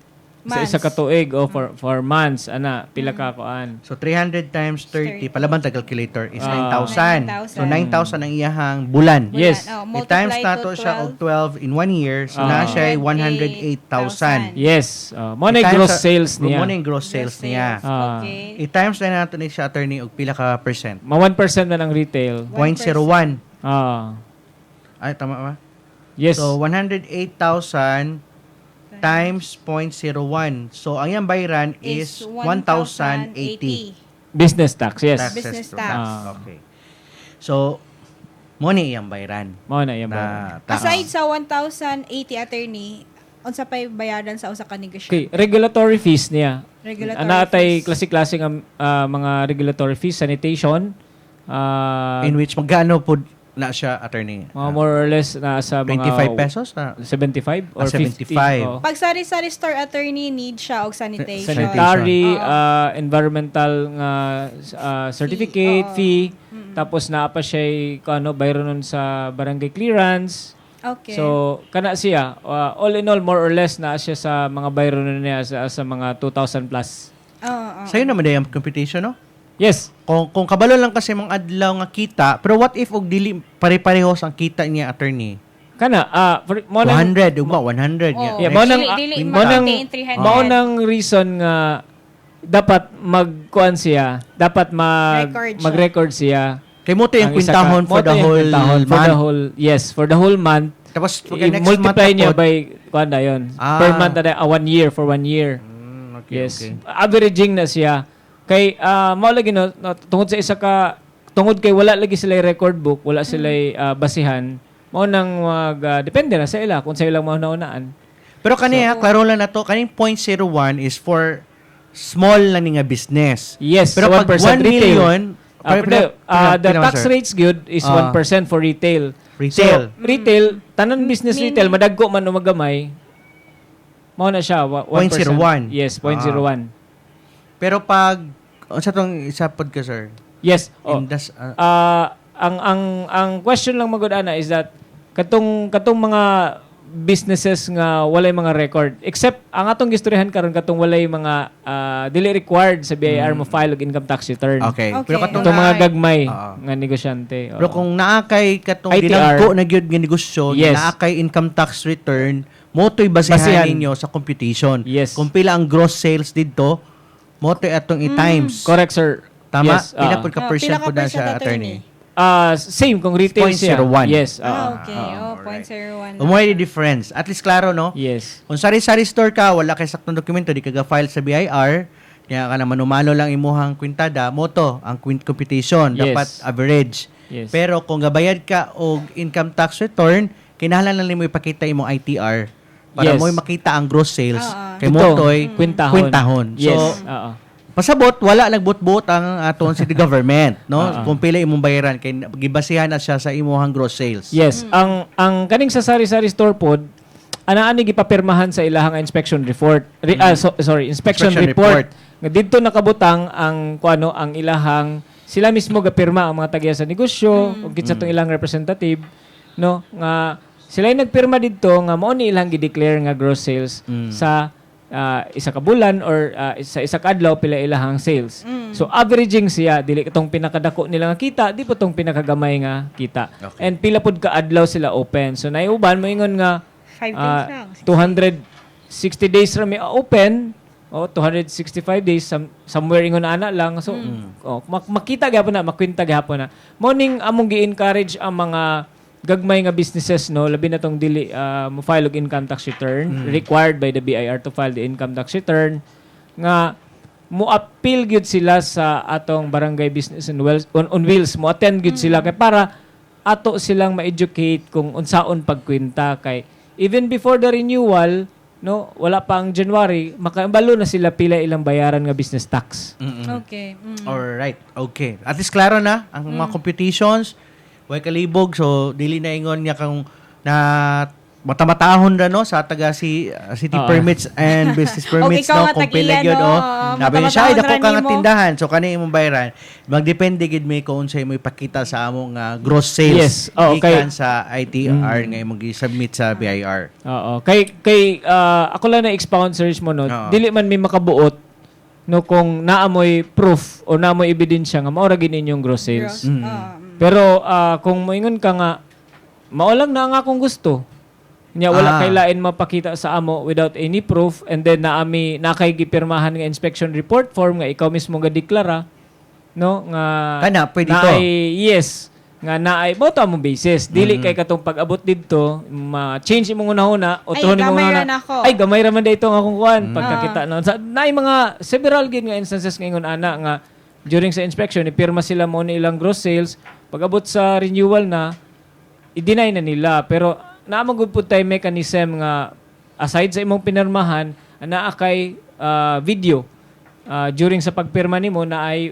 sa isa ka tuig o for months ana pila ka kuan. so 300 times 30, 30. palaban ta calculator is Ah. 9,000. 9,000. So 9,000 ang iyahang bulan. Yes. I-times na to siya og 12 in 1 year, so na siya ay 108,000. Yes. Mo na yung gross sales niya. Mo na yung gross sales niya. Okay. I-times na nato ni siya attorney og pila ka percent. Ma 1% na ng retail. 0.01. Ay, tama ba? Yes. So, 108,000 times 0.01. So, ang iyang bayaran is 1,080. Business tax, yes. Taxes Business to tax. Okay. So, mo ni iyang bayaran. Mo na yan Na, Aside sa 1,080 attorney, unsa pay bayaran sa usa ka negosyo? Okay, regulatory fees niya. Regulatory Ana tay fees. klase-klase nga mga regulatory fees, sanitation, in which magkano po na siya attorney? mga more or less na sa mga 25 pesos? 75 or 50. 75. Oh. Pag sari-sari store attorney, need siya og sanitation. Sanitary, Oo. environmental nga certificate, oo. fee, tapos naa pa siya ano, bayron nun sa barangay clearance. Okay. So, kana siya, all in all, more or less, na siya sa mga bayro na niya sa mga 2,000 plus. Oo. Sa'yo naman na yung computation, no? Yes. Kung kabalo lang kasi mong adlaw nga kita, pero what if og dili pare-parehos ang kita niya attorney? Kana, mo nang, 100, ugma 100 Oo. niya. yeah, mo nang, Dili mo nang, ma-maintain 300. mo nang reason nga dapat magkuan siya, dapat Record siya. mag-record siya. Kay mo to yung Ang isa ka- kwintahon for mo to the yung whole kwintahon for month. the whole, yes, for the whole month. Tapos pag next month I-multiply niya na po, by, kuan na yun, Ah. per month na 1 year, for 1 year. okay, Yes. okay. Averaging na siya. Kay mao lagi no, tungod sa isa ka tungod kay wala lagi sila record book, wala sila basihan. Mao nang depende na sa ila kung sa ilang mauna-unaan. Pero kaniya, klaro lang na to, kaning 0.01 is for small na nga business. Yes, Pero so pag 1% 1 retail. million, The tax rates good is 1% for retail. Retail. So, retail, tanan business retail, madagko man o magamay, mao na siya, 1%. 0.01. Yes, 0.01. Pero pag, sa tong isa pod ka, sir? Yes. Oh. Ang question lang magud ana is that katong mga businesses nga walay mga record except ang atong gistoryahan karon katong walay mga dili required sa BIR mo file og income tax return. Okay. Okay. Pero katong Katong mga gagmay Oo. nga negosyante. oo. Pero kung naakay katong ITR. dinangko na gyud nga negosyo, Yes. naakay income tax return, mo to'y basihan Basihan. ninyo sa computation. Yes. Kung pila ang gross sales dito, mo to'y atong i-times. Correct, sir. Tama? Yes. Pila pud ka percent Pila ka po na percent, siya, attorney? attorney? Same kung retail siya. 0.01. Yes. Okay. alright. 0.01. Umuwi di difference. At least klaro, no? Yes. Kung sari-sari store ka, wala kay saktong dokumento, di ka ga-file sa BIR, kaya ka na manumano lang imuhang kwintada, mo to, ang computation, Yes. dapat average. Yes. Pero kung gabayad ka og income tax return, kinahanglan lang nimo ipakita imong ITR para Yes. mo makita ang gross sales kay Ito, mo toy kwintahon. So, Yes. Oo. pasabot wala nagbut-but ang aton city government, no? Ah. Kung pila imong bayaran kay gibasihan na siya sa imong gross sales. Yes, ang kaning sa sari-sari store pod ana-ani gipapirmahan sa ilahang inspection report. Inspection report. Nga didto nakabutang ang kuano ang ilahang sila mismo gapirma ang mga tagiya sa negosyo ug kitsa tong ilang representative no nga sila nagpirma didto nga mao ni ilang gi-declare nga gross sales sa isa ka bulan or sa isa ka adlaw pila ilahang sales. So averaging siya dili katong pinakadako nila nga kita, di po tong pinakagamay nga kita. Okay. And pila pud ka adlaw sila open. So naiuban mo ingon nga 5 days lang. 260 days ra may open. 265 days somewhere ingon ana lang. So makita gyapon na, makwinta gyapon na. Morning among gi-encourage ang mga gagmay nga businesses no labi na tong dili mo file og income tax return required by the BIR to file the income tax return nga mo appeal gyud sila sa atong barangay business and on wheels mo attend gyud sila kay para ato silang ma-educate kung unsaon pagkwenta kay even before the renewal no wala pa ang January makabalo na sila pila ilang bayaran nga business tax. Okay. Alright. Okay. At least klaro na ang mga computations. Way kalibog, so dili na ingon niya kung na matamatahon ra no sa taga city permits and business permits ikaw no nga kung pila tag-iya, gyud no? nabi niya siya Matamatahon dako ra ka nga nimo." tindahan so kani imong bayaran magdepende gid mi kung unsay mo ipakita sa among gross sales Yes. Oo, gikan sa ITR nga imong gi-submit sa BIR. Oo. Kay ako lang na expound search mo no. Oo. Dili man mi makabuot no kung naamoy proof o naamoy ebidensya nga mao ra gid inyong gross sales. Pero kung moingon ka nga mao lang na ang akong gusto. Nya wala kay lain mapakita sa amo without any proof and then nakay gipirmahan nga inspection report form nga ikaw mismo ga deklara no nga Kana, pwede to. yes nga naay mo to among basis dili kay katong pag-abot didto ma-change imong una-una o Ay, tuhon imong gamay una ra nako. ay gamay ra man dito nga akong kuan pagkakita no naay mga several gid nga instances nga ingon ana nga during sa inspection ipirma sila mo ni ilang gross sales pag-abot sa renewal na i-deny na nila pero naamang gud tay mechanism nga aside sa imong pinirmahan naa kay video during sa pagpirma nimo na ay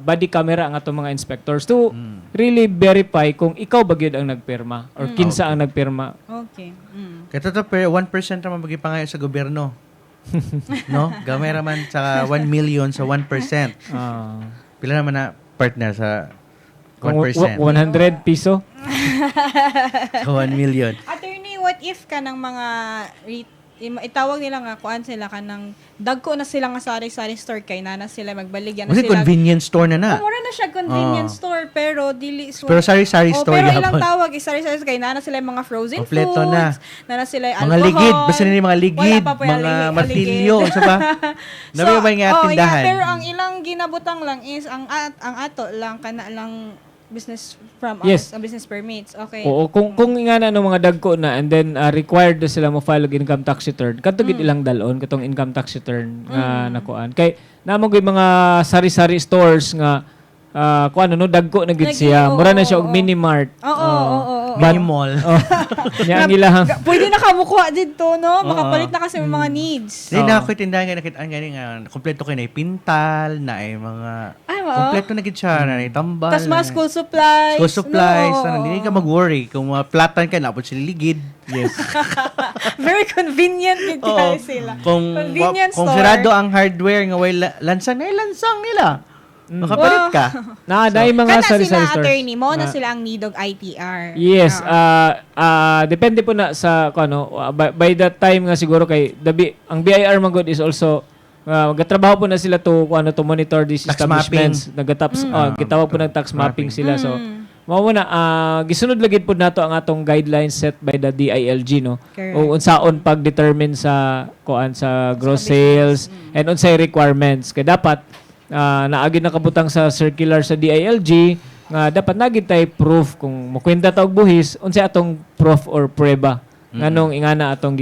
body camera ang atong mga inspectors to really verify kung ikaw ba gyud ang nagpirma or kinsa ang nagpirma. Okay. Kaya totoo, pero 1% naman magipangaya sa gobyerno. No? Gamay raman sa 1 million sa 1%. Pila naman na partner sa 1%? 100 piso. Sa 1 million. Attorney, what if ka ng mga itawag nila nga kuan sila ka ng dagko na sila nga sari-sari store kay nana sila magbaligyan na Kasi sila. convenience store na na. Mura na siya convenience store pero dili Pero sari-sari store pero yapon. ilang tawag sari-sari store kay nana sila yung mga frozen Kompleto foods. na. Nana sila yung Mga alcohol. ligid, basta nila mga Wala ligid, pa po yung mga ligid. martilyo, sa ba? Nabi ba nga tindahan? pero ang ilang ginabutang lang is ang ato lang kana lang business from Yes. us, ang business permits. Okay. Oo, kung nga na mga dagko na and then required na sila mo file og income tax return, kadto gid ilang dalon katong income tax return nga nakuan. Kay namo gyud mga sari-sari stores nga kuan no dagko na gid siya. Mura na siya og mini mart. Oo. Mini mall. Nya ang ilahang Pwede na kamukuha dito, no? Makapalit na kasi ng mga needs. Hindi na ako tindahan nga nakitaan nga nga kompleto kay na pintal, na ay mga kompleto na gid siya na ay tambal. Tapos mga school supplies. School supplies, No, hindi ka mag-worry kung platan ka na sila ligid. Yes. Very convenient din Oo. sila. Kung Convenience kung store. sarado ang hardware nga way lansang nila. Makapalit ka. dai mga Kana sari-sari sila, stores. attorney, mo na sila ang nidog ITR. Yes, depende po na sa ano by that time nga siguro kay ang BIR man good is also magatrabaho po na sila to monitor these Tax establishments. Gitawag po ng tax mapping sila. So mao na gisunod lagid po nato ang atong guidelines set by the DILG no. Correct. O unsaon pag-determine sa sa gross sales and unsay requirements kay dapat naagid nakabutang sa circular sa DILG nga dapat nagid tay proof kung mokwenta ta og buhis unsay atong proof or prueba nganong ingana atong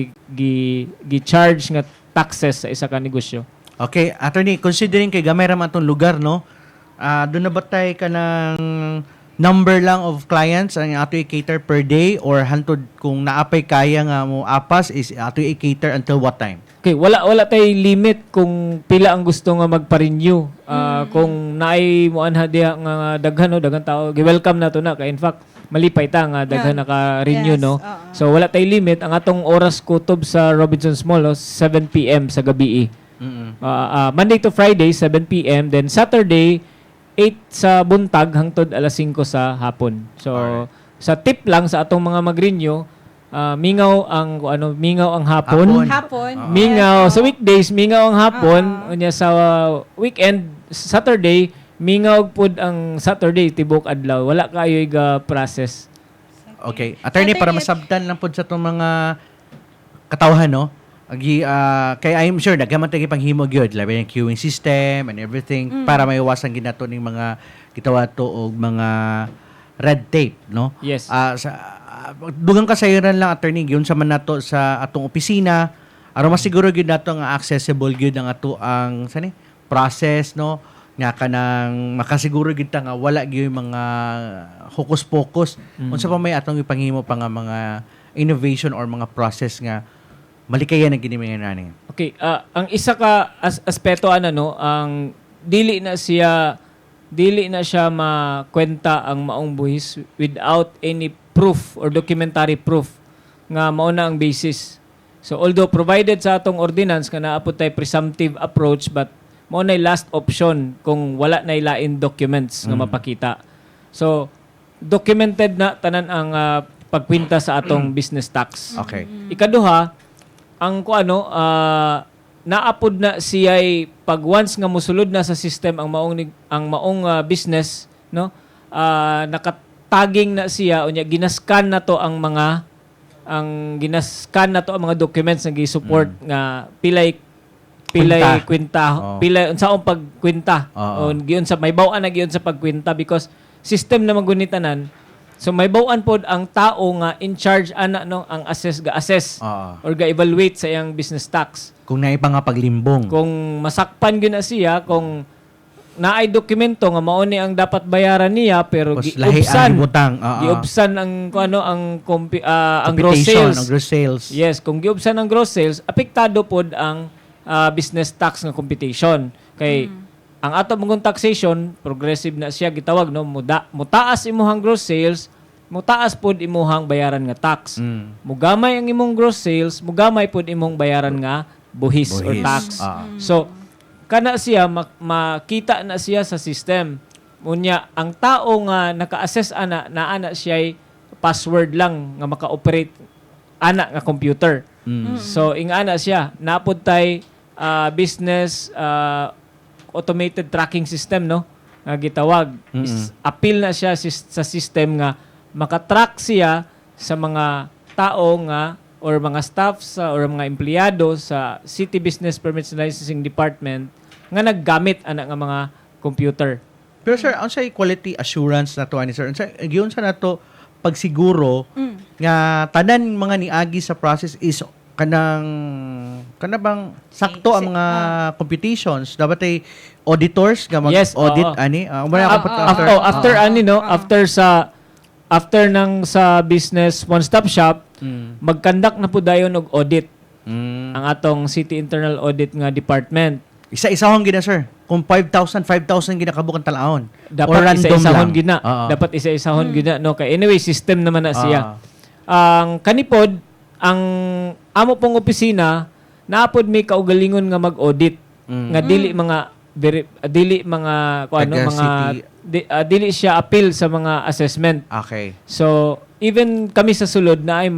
gi-charge nga taxes sa isa ka negosyo. Okay, attorney, considering kay gamay ra man atong lugar no. Doon na ba tayo ka ng number lang of clients ang ato i-cater per day or hantod kung naapay kaya nga mo apas is ato i-cater until what time? Okay, wala tay limit kung pila ang gusto nga magpa-renew. Kung naay mo anha diha nga daghan tao, gi-welcome na to na kay in fact malipay ta nga daghan naka-renew Yes, no. oo. So wala tay limit ang atong oras kutob sa Robinsons Mall 7 PM sa gabi. Monday to Friday 7 PM then Saturday 8 sa buntag hangtod alas 5 sa hapon. So sa tip lang sa atong mga mag-renew mingaw ang hapon. Hapon. Mingaw sa weekdays, mingaw ang hapon. Unya sa weekend, Saturday, mingaw pud ang Saturday tibok adlaw. Wala kayo ga process. Okay. Attorney, para masabtan lang po sa itong mga katawhan, no? Kaya I'm sure, nagaman tayo panghimo gyud labi ng queuing system and everything para maiwasan ginato ng mga gitawa to og mga red tape, no? Yes. Dugang kasayran lang, attorney, yun sa man nato sa atong opisina, aron masiguro gyud nato nga accessible gyud ang ato ang process, no? Nga kanang makasiguro gid ta nga wala gyud mga hocus-pocus unsa pa may atong ipanghimo pa nga mga innovation or mga process nga malikayan ang ginimingan nani. Okay, ang isa ka aspeto ang dili na siya makwenta ang maong buhis without any proof or documentary proof nga mao na ang basis. So although provided sa atong ordinance nga naapod tay presumptive approach, but mao na last option kung wala na lain documents nga mapakita. So documented na tanan ang pagkwinta sa atong business tax. Okay. Ikaduha, ang naapod na siya'y pag once nga musulod na sa system ang maong business, no? Nakataging na siya unya ginascan na to ang mga documents nga gi-support nga pilay kwinta, pilay unsaong pagkwinta. O giyon sa may baw-an na giyon sa pagkwinta because system na magunitanan. So may baw-an pod ang tao nga in charge ana no ang assess or ga-evaluate sa iyang business tax. Kung naipang nga paglimbong. Kung masakpan gyud na siya, kung naay dokumento nga mao ni ang dapat bayaran niya pero giubsan ang gross sales. Ang gross sales. Yes, kung giubsan ang gross sales, apektado pod ang business tax nga computation. Kay ang ato mong taxation, progressive na siya gitawag no, mutaas imuhang gross sales, mutaas pod imuhang bayaran nga tax. Mugamay ang imong gross sales, mugamay pod imong bayaran nga buhis. Or tax. So kana siya makita na siya sa system. Unya ang tao nga naka-assess ana siya password lang nga maka-operate ana nga computer. So ingana siya napod tay business automated tracking system no nga gitawag. Appeal na siya sa system nga makatrack siya sa mga tao nga or mga staff or mga empleyado sa City Business Permits and Licensing Department nga naggamit ana nga mga computer. Pero sir, ang sa quality assurance na to ani sir, giyon sa nato pagsiguro nga tanan mga niagi sa process is kana bang sakto ang mga computations dapat ay auditors nga mag-audit ani after nang sa business one-stop shop magkandak na po dayon og audit ang atong City Internal Audit nga department. Isa-isahon gina sir. Kung 5,000 gina kabukan talaon. Dapat isa-isahon gina. Dapat isa-isahon gina no kay anyway system naman na siya. Ang kanipod ang amo pong opisina naapod may kaugalingon nga mag-audit nga dili dili siya appeal sa mga assessment. Okay. So even kami sa sulod na ay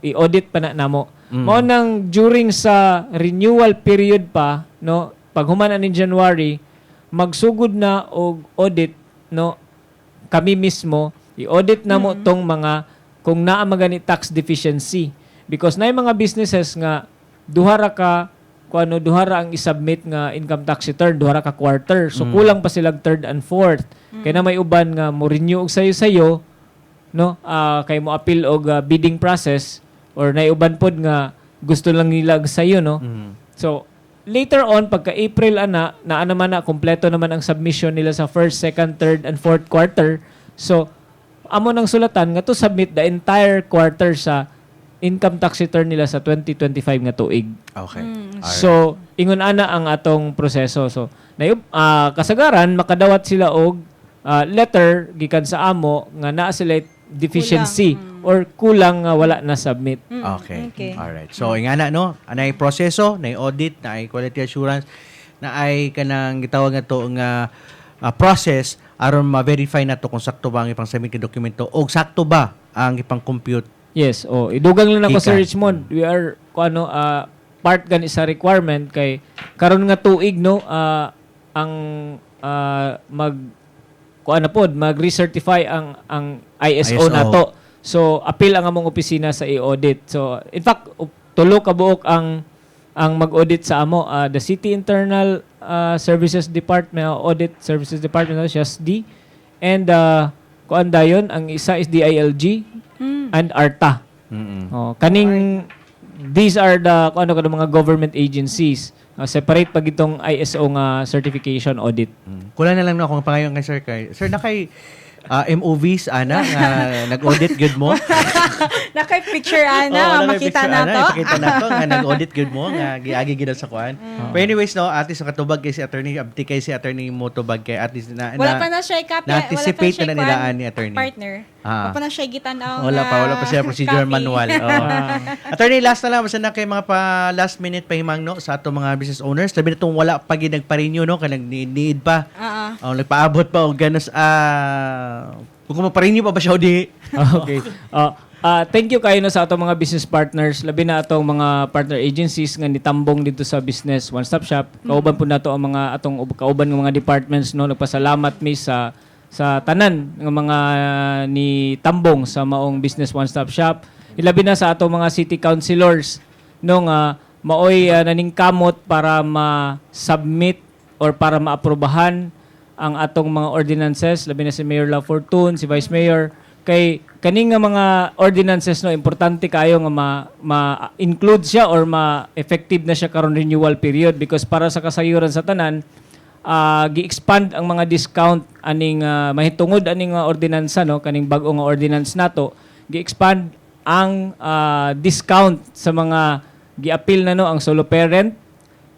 i-audit pa na namo. Mao nang during sa renewal period pa no pag humana ni January magsugod na og audit no kami mismo i-audit na mo tong mga kung naa magani tax deficiency because naay mga businesses nga duha ra ang isubmit nga income tax return duha ra ka quarter so kulang pa sila third and fourth kay na may uban nga mo renew og sayo no kay mo appeal og bidding process or naay uban pod nga gusto lang nila sayo no so later on, pagka April naman kompleto naman ang submission nila sa first, second, third, and fourth quarter. So, amo nang sulatan nga to submit the entire quarter sa income tax return nila sa 2025 nga tuig. Okay. So, ingon ana ang atong proseso. So, kasagaran, makadawat sila og letter gikan sa amo nga naa sila deficiency or kulang nga wala na submit. Okay. Alright. So, ingana no, anay proseso, nay audit, nay quality assurance, na ay kanang gitawag nga to nga process aron ma-verify nato kung sakto ba ang ipang submit nga dokumento o sakto ba ang ipang compute. Yes, idugang lang ako sa Richmond. We are part gani sa requirement kay karon nga tuig no ang mag-recertify ang ISO nato. So appeal ang among opisina sa i-audit. So in fact tulo ka buok ang mag-audit sa amo the City Internal Services Department Audit Services Department CSD and kuan dayon ang isa is DILG and ARTA. These are the mga government agencies. Separate pag itong ISO nga certification audit. Kulang na lang na akong pangayon kay Sir Kay. Sir, MOVs ana nga nag-audit good mo. Nakay-picture Oo, ana, may makita picture, na to. Ipakita na to nga nag-audit good mo nga giagi gid sa kuan. But anyways no, at least katubag kay si attorney abti kay si attorney motubag kay at least Wala pa na siya copy. na-anticipate na nilaan ni attorney. Partner. Ah. Wala pa na siya gitanaw. Wala pa siya procedure manual. Oo. Attorney, last na lang basta na kay mga pa last minute pahimang no sa ato mga business owners. Labi na tong wala pa gid nagpa-renew no kay nag-need pa. Nagpaabot pa og ganas kung maparenew pa ba siya o di? Okay. Thank you kayo no sa atong mga business partners, labi na atong mga partner agencies nga nitambong dito sa Business One Stop Shop. Kauban po nato ang mga atong kauban ng mga departments no. Nagpasalamat mi sa tanan ng mga ni tambong sa maong Business One Stop Shop. Ilabi na sa atong mga city councilors no nga maoy naningkamot para ma-submit or para maaprubahan ang atong mga ordinances, labi na si Mayor La Fortune, si Vice Mayor, kay kaning nga mga ordinances no importante kayo nga ma-include siya or ma-effective na siya karon renewal period because para sa kasayuran sa tanan gi-expand ang mga discount aning mahitungod aning ordinansa no kaning bag-o nga ordinance nato gi-expand ang discount sa mga gi-appeal na no ang solo parent,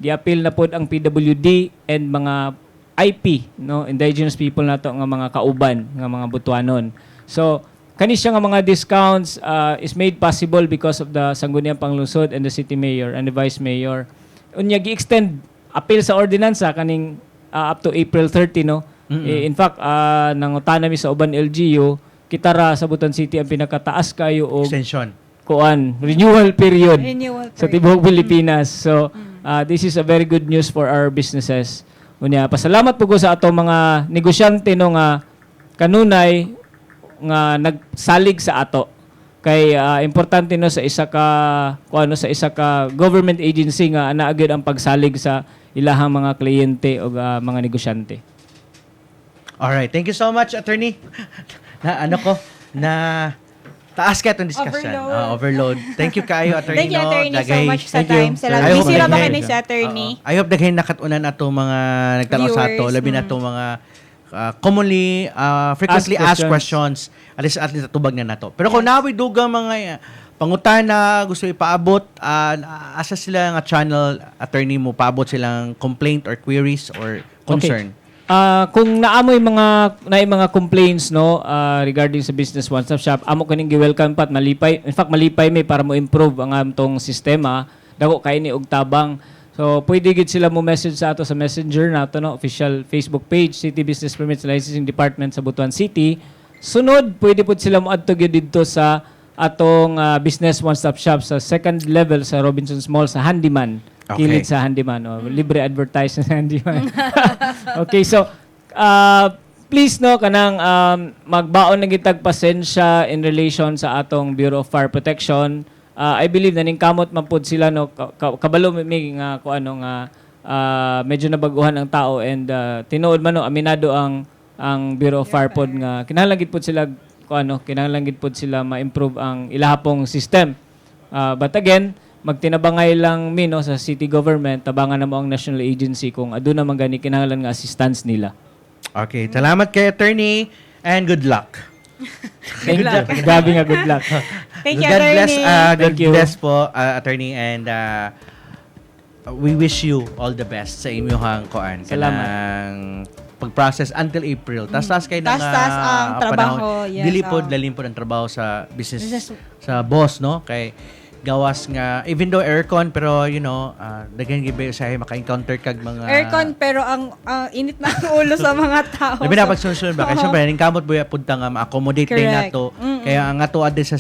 gi-appeal na pod ang PWD and mga IP, no, indigenous people nato nga mga kauban nga mga Butuanon. So kani siya nga mga discounts is made possible because of the Sangguniang Panglungsod and the City Mayor and the Vice Mayor. Unya gi-extend appeal sa ordinansa kaning up to April 30 no. In fact nangutana mi sa uban LGU kita ra sa Butuan City ang pinakataas kayo og Extension. renewal period sa Renewal tibuok Pilipinas. So this is a very good news for our businesses. Unya pasalamat po ko sa ato mga negosyante no nga kanunay nga nagsalig sa ato. Kay importante no sa isa ka government agency nga ana agad ang pagsalig sa ilahang mga kliyente o mga negosyante. All right, thank you so much attorney. Taas ka itong discussion. Overload. Thank you kayo, attorney. Thank you, attorney, so Dagay. much sa Thank you. time. Salamat. Busy ra ba kayo ni si attorney? I hope daghay nakatunan ato mga nagtanong sa ato. Viewers, Labi na to mga commonly, frequently asked questions. At least natubag na nato. Pero kung nawi dugang mga pangutana, gusto ipaabot, asa sila nga channel, attorney mo, paabot silang complaint or queries or concern? Kung naamoy mga complaints no regarding sa Business One Stop Shop, amo kaning gi-welcome pat malipay. In fact, malipay may para mo improve ang amtong sistema. Dako kay ni og tabang. So pwede gid sila mo message sa ato sa Messenger nato no official Facebook page City Business Permits Licensing Department sa Butuan City. Sunod, pwede pud sila mo adto gyud didto sa atong Business One Stop Shop sa second level sa Robinsons Mall sa Handyman. Okay. Kilid sa Handyman. Libre advertising sa Handyman. Okay, so please no kanang magbaon na gitag pasensya in relation sa atong Bureau of Fire Protection. I believe na ningkamot man pud sila no kabalo may nga medyo nabaguhan ang tao and tinuod man no aminado ang Bureau of Fire pod nga kinahanglan gid pud sila kinahanglan gid pud sila ma-improve ang ilahapong system. But again, magtinabangay lang mi no sa city government, tabangan na mo ang national agency kung aduna man gani kinahanglan nga assistance nila. Okay, salamat kay attorney and good luck. Thank you. Grabe nga good luck. Thank you, God bless, attorney. God Thank you. bless po, attorney, and we wish you all the best sa inyong koan. Salamat. Kanang pag-process until April. Tas kayo ng Tas ang trabaho. panahon. Yes, Dili po, lalim po ng trabaho sa business, sa boss, no? Kay gawas nga, even though aircon, pero daghan gibe sa maka-encounter kag mga Aircon pero ang init na ang ulo sa mga tao. labi na pagsunod ba? Kaya syempre, kamot buya punta nga ma-accommodate din Correct. nato. Kaya ang ato ade sa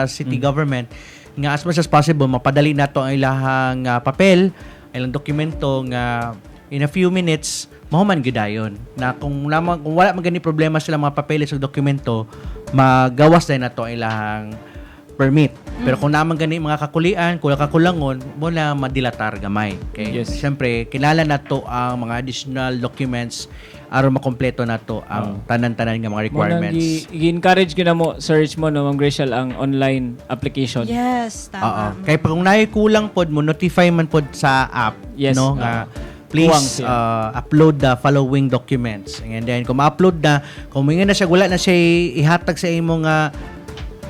city government, nga as much as possible, mapadali nato ang ilahang papel, ilang dokumento nga in a few minutes, mahuman gidayon. Na kung wala magani problema sila mga papeles o dokumento, magawas din nato ang ilahang permit. Pero kung naman gani mga kakulian, kakulangon, muna madilatar gamay. Okay? Yes. Siyempre, kilala na to ang mga additional documents aron makompleto na to ang tanan-tanan nga mga requirements. I-encourage ko na mo, search mo no, Ma'am Grecial, ang online application. Yes, Oo. tama. Kaya pag kung naay kulang pod mo, notify man pod sa app. Yes. No? Nga, please upload the following documents. And then kung ma-upload na, kung may na siya wala na siya ihatag sa imong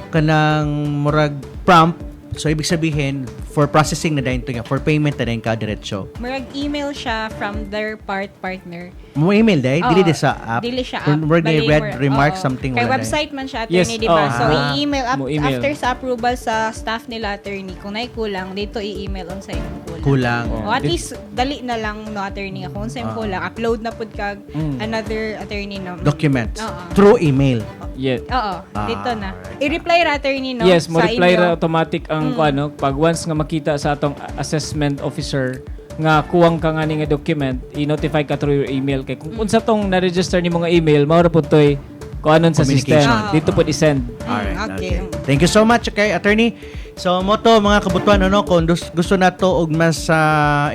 kanang murag prompt, so ibig sabihin for processing na dayon to for payment na dayon ka diretso. Murag email siya from their partner. Mo email day, Oo, dili sa app. Dili siya Kung app. murag Bali, red remark oo. something Kay wala website man siya, Yes, attorney, di ba? oo. So, i-email Mo email. after sa approval sa staff nila, attorney. Kung na'y kulang, dito i-email on sa imong kulang. kulang. O at least, dali na lang, no, attorney. Kung sa imong kulang, upload na pud kag another attorney na. Documents Oo. through email. Yeah. Oo, dito na. I-reply ra, attorney, no? Yes, mo sa reply inyo. ra automatic ang kuano pag once nga makita sa atong assessment officer nga kuwang ka nga ni nga document, i-notify ka through your email kay kung unsa tong na-register ni mga email, mao ra pud toy kuanon sa system. Communication. Dito pud i-send. Alright, okay. Thank you so much kay attorney. So mo to mga kabutuan kung gusto nato og mas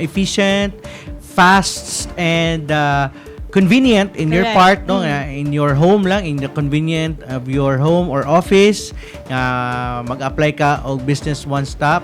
efficient, fast and convenient in your part in your home lang, in the convenient of your home or office, mag-apply ka og business one stop.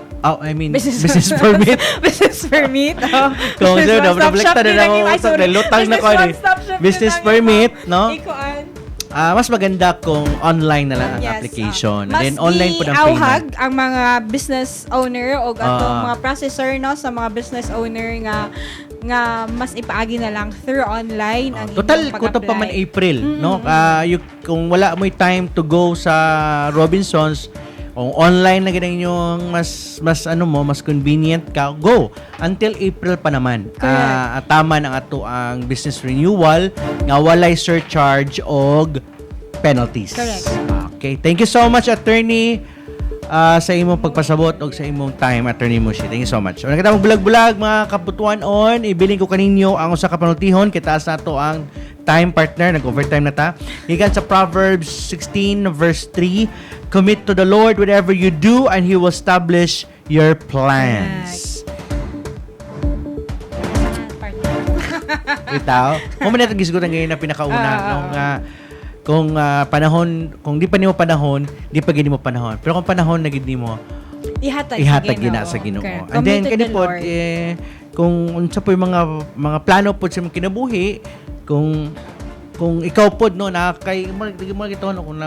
Business permit. Business permit. Oh. Kung Business sino, one-stop shop na din ang ako, sorry. lutang na Business ko one-stop shop business din ang permit, no? Ikuan. Mas maganda kung online na lang ang Yes, application. mas Then online po ng iawhag payment. ang mga business owner o atong mga processor no sa mga business owner nga mas ipaagi na lang through online ang Total inyong kuto pa man pag-apply. April, no? Kung wala mo time to go sa Robinsons, kung online na ganyan yung mas convenient ka, go until April pa naman. Tama na ato ang business renewal nga walay surcharge og penalties. Correct. Okay, thank you so much attorney sa imong pagpasabot og sa imong time, attorney Mushi. Thank you so much. Una kita bulag-bulag mga kaputuan on, ibilin ko kaninyo ang usa ka panultihon kay taas nato ang time partner, nag-overtime na ta. Gikan sa Proverbs 16 verse 3, commit to the Lord whatever you do and He will establish your plans. Itaw, kung man natin gisgutan ngayon na pinakauna nung kung panahon, kung di pa nimo panahon, di pa gini mo panahon. Pero kung panahon na gid nimo, ihatag gina sa Ginoo. And then kani pod kung unsa po yung mga plano pod sa imong kinabuhi, kung ikaw pod no na kay mo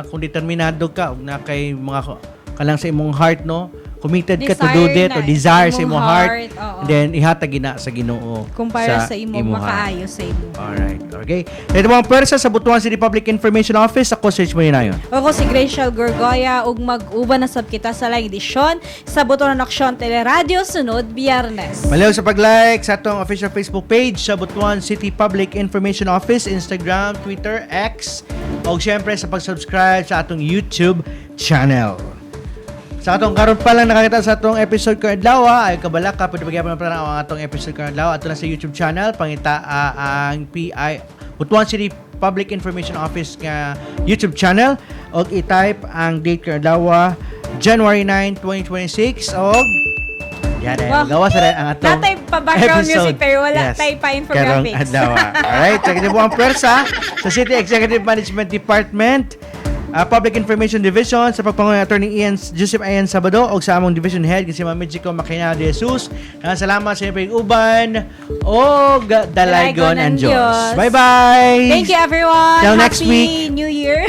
kung determinado ka ug na kay mga kalang sa imong heart no, committed ka to do that or desire sa imong heart, and then ihatag gina sa Ginoo kumpara sa imong makaayo sa imo. Alright, okay. Ito mga pwersa sa Butuan City Public Information Office. Ako search mo yun na yun. Ako si Graciel Gorgoya ug mag-uban na sab kita sa live edisyon sa Butuan Aksyon Teleradio sunod Biyernes. Maliw sa pag-like sa atong official Facebook page sa Butuan City Public Information Office, Instagram, Twitter, X, o syempre sa pag-subscribe sa atong YouTube channel. Sa atong karon pa lang nakakita sa atong episode ko adlaw ay kabala ka pwede bagyan pa lang ang atong episode ko adlaw ato lang sa YouTube channel pangita ang PI Butuan City Public Information Office nga YouTube channel og i-type ang date ko adlaw January 9, 2026 og yan gawa sa ang atong natay pa background episode. music pero wala Yes. tay pa infographics. Karong adlaw. Alright, check niyo po ang pwersa sa City Executive Management Department, Public Information Division sa pagpangunawa ni Attorney Joseph Ian Sabado o sa among Division Head si Ma'am Mexico Maquina de Jesus. Salamat sa inyong uban o dalaygon ang Diyos. Bye-bye! Thank you everyone. Till next Happy week. New Year.